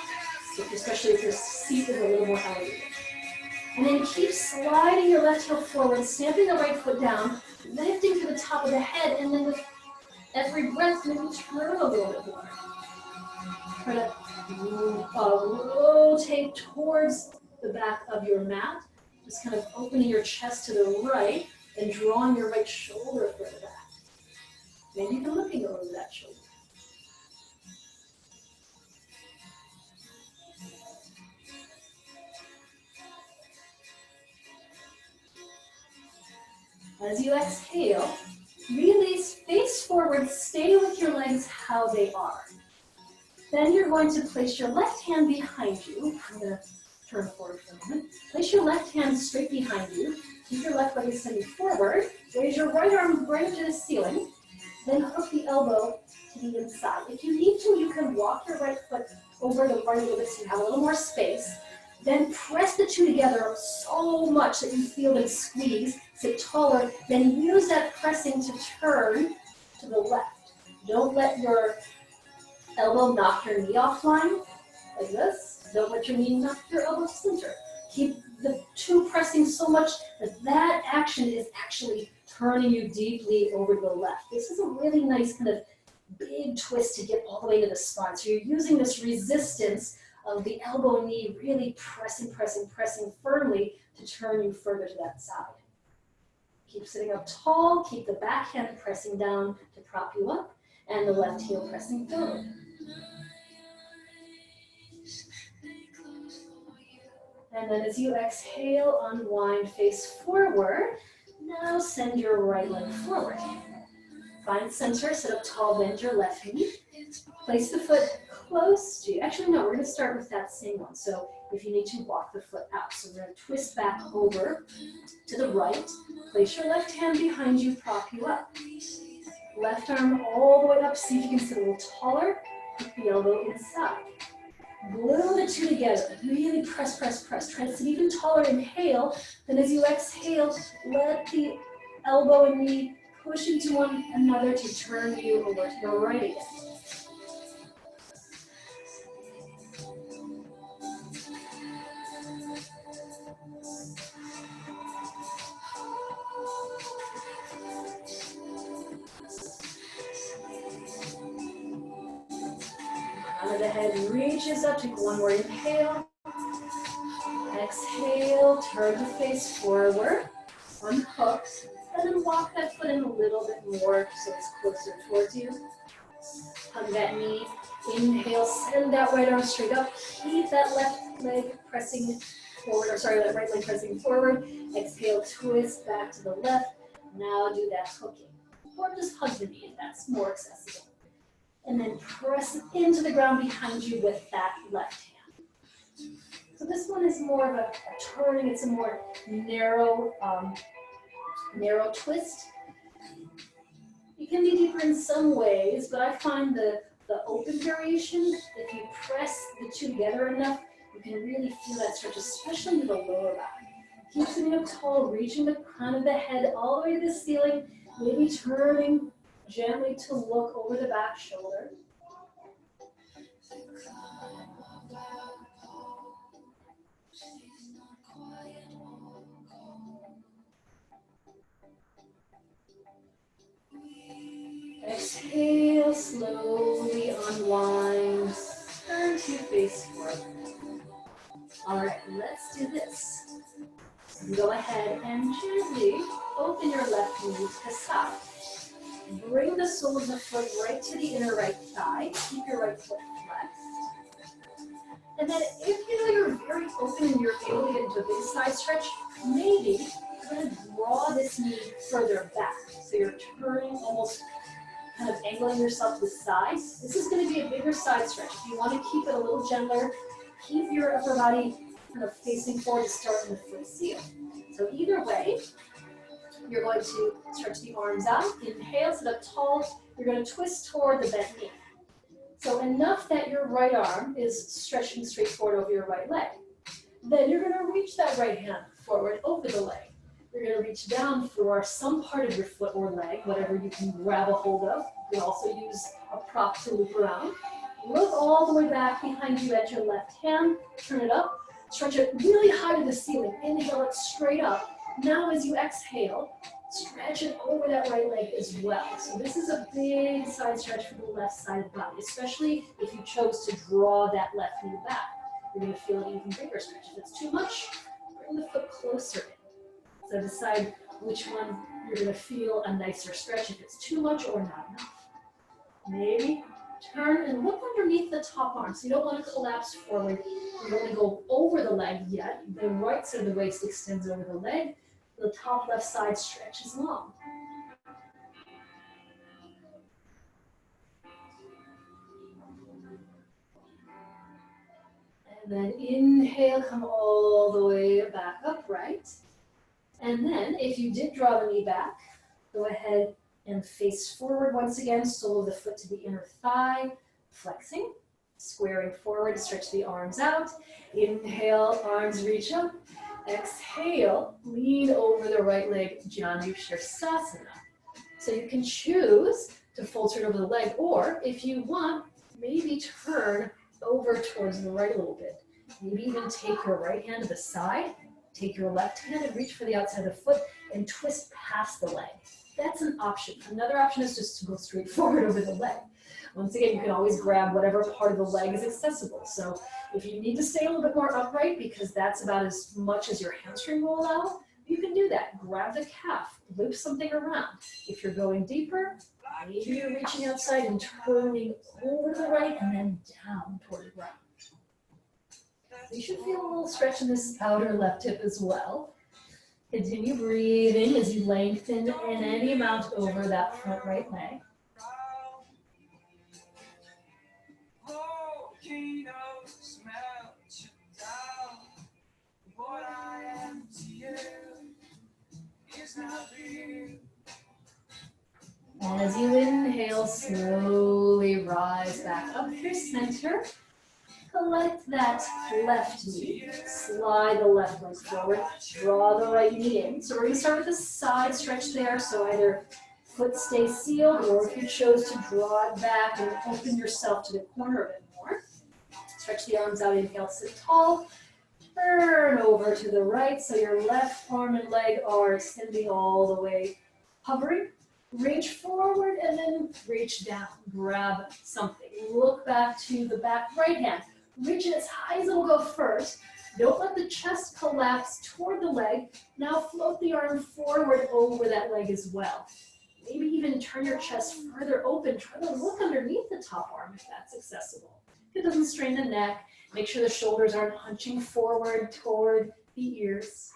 so especially if your seat is a little more elevated. And then keep sliding your left heel forward, stamping the right foot down, lifting to the top of the head, and then with every breath, maybe turn a little bit more. Try to rotate towards the back of your mat, just kind of opening your chest to the right and drawing your right shoulder further back. Maybe even looking over that shoulder. As you exhale, release, face forward, stay with your legs how they are. Then you're going to place your left hand behind you. I'm going to turn forward for a moment. Place your left hand straight behind you. Keep your left leg extended forward. Raise your right arm right up to the ceiling. Then hook the elbow to the inside. If you need to, you can walk your right foot over the right a little bit so you have a little more space. Then press the two together so much that you feel them squeeze, sit taller. Then use that pressing to turn to the left. Don't let your elbow knock your knee offline, like this. Don't let your knee knock your elbow center. Keep the two pressing so much that that action is actually turning you deeply over to the left. This is a really nice kind of big twist to get all the way to the spine. So you're using this resistance of the elbow and knee really pressing firmly to turn you further to that side. Keep sitting up tall, keep the back hand pressing down to prop you up, and the left heel pressing forward. And then as you exhale, unwind, face forward. Now send your right leg forward. Find center, sit up tall, bend your left knee. Place the foot close to you. Actually, no, we're going to start with that same one. So if you need to, walk the foot out. So we're going to twist back over to the right. Place your left hand behind you, prop you up. Left arm all the way up. See if you can sit a little taller. Put the elbow inside. Glue the two together. Really press. Try to sit even taller. Inhale. Then as you exhale, let the elbow and knee push into one another to turn you over to the right again. Crown of the head reaches up. Take one more inhale. Exhale, turn the face forward. Unhook. And then walk that foot in a little bit more so it's closer towards you. Hug that knee. Inhale, send that right arm straight up. Keep that left leg pressing forward, that right leg pressing forward. Exhale, twist back to the left. Now do that hooking. Or just hug the knee if that's more accessible. And then press into the ground behind you with that left hand. So this one is more of a turning, it's a more narrow twist. It can be deeper in some ways, but I find the open variation, if you press the two together enough, you can really feel that stretch, especially in the lower back. Keep sitting up tall, reaching the crown of the head all the way to the ceiling, maybe turning gently to look over the back shoulder. Exhale, slowly unwind, turn to face forward. All right, let's do this. Go ahead and gently open your left knee to side. Bring the sole of the foot right to the inner right thigh. Keep your right foot flexed. And then if you know you're very open and you're able to get into a big side stretch, maybe you're going to draw this knee further back. So you're turning, almost kind of angling yourself to the side. This is going to be a bigger side stretch. If you want to keep it a little gentler, keep your upper body kind of facing forward to start in the foot seal. So either way, you're going to stretch the arms out. Inhale, sit up tall. You're going to twist toward the bent knee. So enough that your right arm is stretching straight forward over your right leg. Then you're going to reach that right hand forward over the leg. You're going to reach down for some part of your foot or leg, whatever you can grab a hold of. You can also use a prop to loop around. Look all the way back behind you at your left hand. Turn it up. Stretch it really high to the ceiling. Inhale it straight up. Now as you exhale, stretch it over that right leg as well. So this is a big side stretch for the left side of the body, especially if you chose to draw that left knee back. You're going to feel an even bigger stretch. If it's too much, bring the foot closer in. So decide which one you're going to feel a nicer stretch, if it's too much or not enough. Maybe turn and look underneath the top arm. So you don't want to collapse forward. You don't want to go over the leg yet. The right side of the waist extends over the leg. The top left side stretch is long. And then inhale, come all the way back upright. And then if you did draw the knee back, go ahead and face forward once again, sole of the foot to the inner thigh, flexing, squaring forward, stretch the arms out. Inhale, arms reach up. Exhale, lean over the right leg, Janu Shirsasana. So you can choose to fold straight over the leg, or if you want, maybe turn over towards the right a little bit. Maybe even take your right hand to the side, take your left hand and reach for the outside of the foot and twist past the leg. That's an option. Another option is just to go straight forward over the leg. Once again, you can always grab whatever part of the leg is accessible. So if you need to stay a little bit more upright because that's about as much as your hamstring will allow, you can do that. Grab the calf, loop something around. If you're going deeper, maybe you're reaching outside and turning over to the right and then down toward the ground. You should feel a little stretch in this outer left hip as well. Continue breathing as you lengthen in any amount over that front right leg. As you inhale, slowly rise back up through center. Collect that left knee. Slide the left leg forward. Draw the right knee in. So we're going to start with a side stretch there. So either foot stays sealed, or if you chose to draw it back and open yourself to the corner a bit more. Stretch the arms out. Inhale, sit tall. Turn over to the right. So your left arm and leg are extending all the way, hovering. Reach forward and then reach down. Grab something. Look back to the back right hand. Reach it as high as it will go first. Don't let the chest collapse toward the leg. Now float the arm forward over that leg as well. Maybe even turn your chest further open. Try to look underneath the top arm if that's accessible. If it doesn't strain the neck, make sure the shoulders aren't hunching forward toward the ears.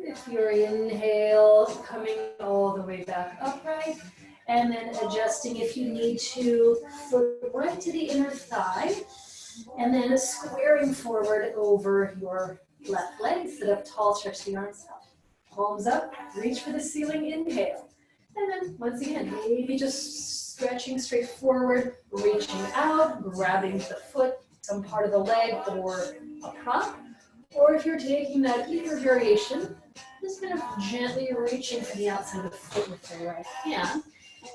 If you're inhale, coming all the way back upright, and then adjusting if you need to, foot right to the inner thigh, and then squaring forward over your left leg. Sit up tall, stretch the arms out. Palms up, reach for the ceiling, inhale. And then once again, maybe just stretching straight forward, reaching out, grabbing the foot, some part of the leg, or a prop. Or if you're taking that either variation, just kind of gently reaching for the outside of the foot with the right hand,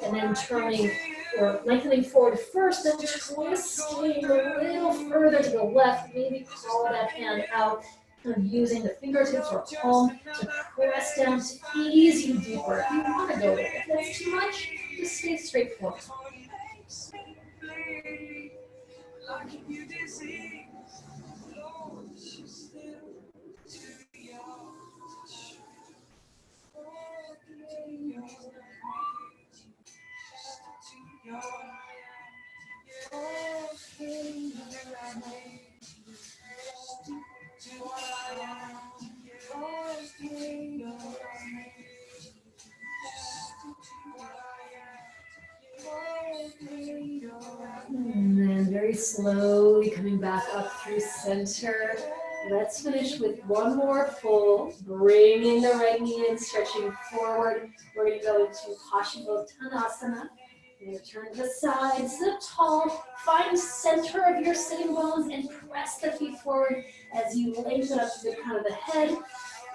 and then turning or lengthening forward first, then twisting a little further to the left, maybe crawl that hand out I'm using the fingertips or palm to press down to ease you deeper. If you want to go there, if that's too much, just stay straight forward. And then very slowly coming back up through center. Let's finish with one more fold. Bringing the right knee in, stretching forward. We're going to go into Paschimottanasana. You're going to turn to the side, sit up tall. Find center of your sitting bones and press the feet forward as you lengthen up to the crown of the head.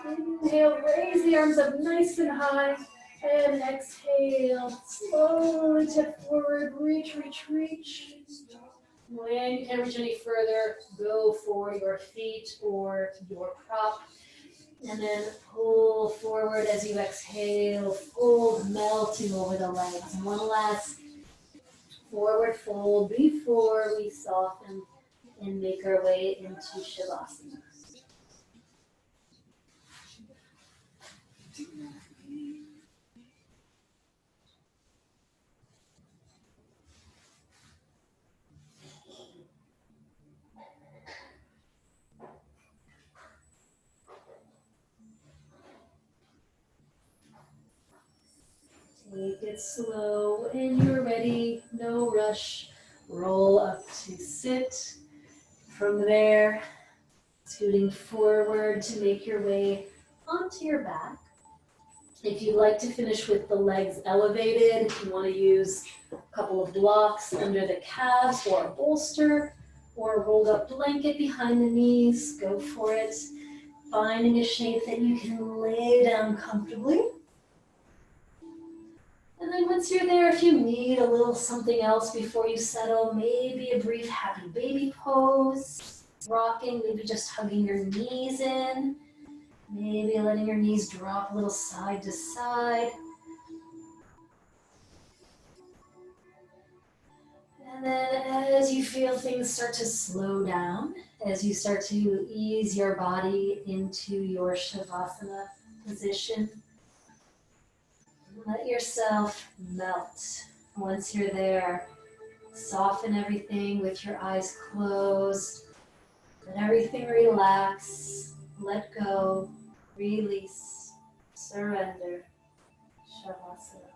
Inhale, raise the arms up nice and high. And exhale, slowly tip forward, reach, reach, reach. When you can't reach any further, go for your feet or your prop. And then pull forward as you exhale, fold, melting over the legs. One last forward fold before we soften and make our way into Shavasana. Take it slow. When you're ready, no rush. Roll up to sit. From there, scooting forward to make your way onto your back. If you'd like to finish with the legs elevated, if you want to use a couple of blocks under the calves or a bolster or a rolled up blanket behind the knees, go for it. Finding a shape that you can lay down comfortably. And then once you're there, if you need a little something else before you settle, maybe a brief happy baby pose, rocking, maybe just hugging your knees in, maybe letting your knees drop a little side to side. And then as you feel things start to slow down, as you start to ease your body into your Shavasana position, let yourself melt. Once you're there, soften everything with your eyes closed. Let everything relax. Let go. Release. Surrender. Shavasana.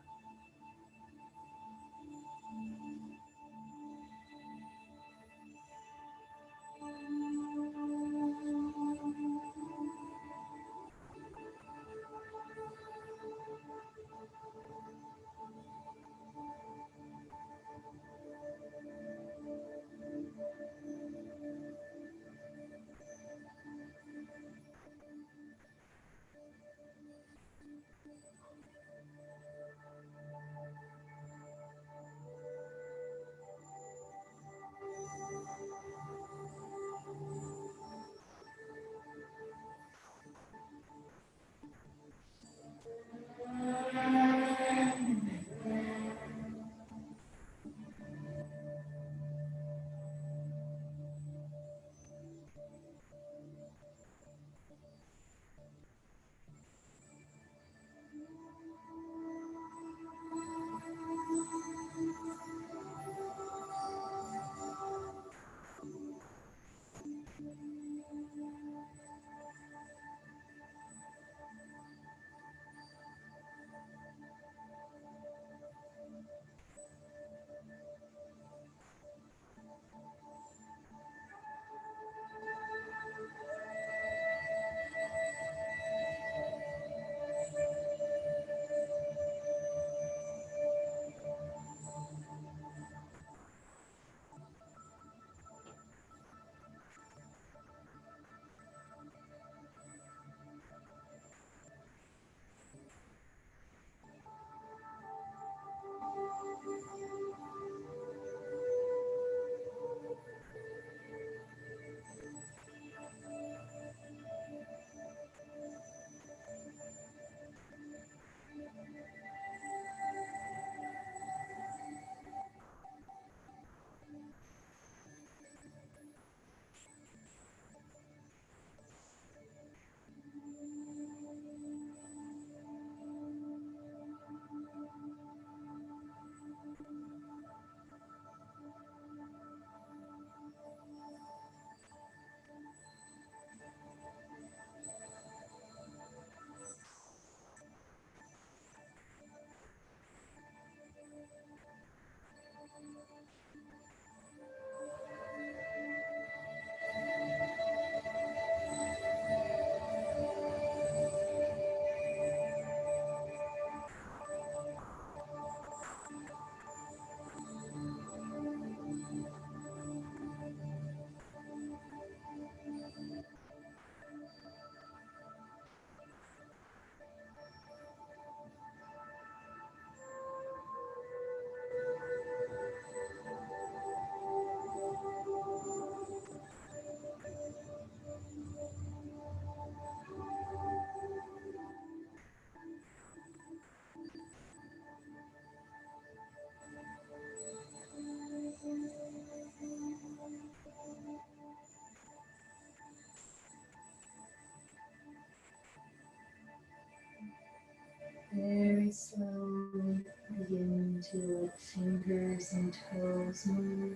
Very slowly begin to let fingers and toes move.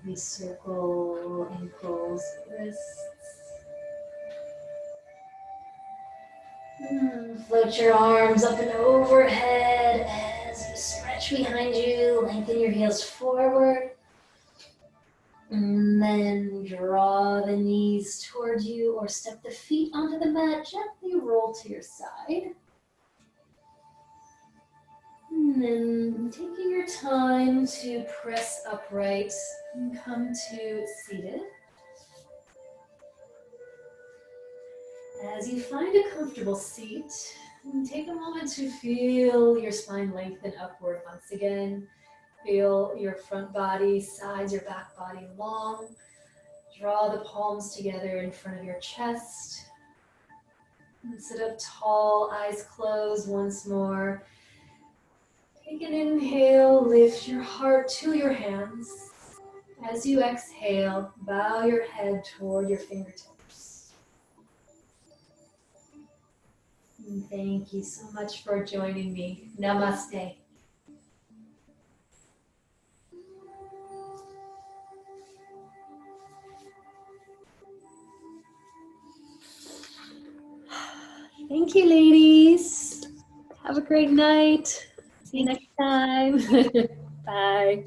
Maybe circle ankles, wrists. Float your arms up and overhead as you stretch behind you, lengthen your heels forward. And then draw the knees toward you or step the feet onto the mat. Gently roll to your side. And then taking your time to press upright and come to seated. As you find a comfortable seat, take a moment to feel your spine lengthen upward once again. Feel your front body, sides, your back body long. Draw the palms together in front of your chest. And sit up tall, eyes closed once more. Take an inhale, lift your heart to your hands. As you exhale, bow your head toward your fingertips. And thank you so much for joining me. Namaste. Thank you, ladies. Have a great night. See you next time. Bye.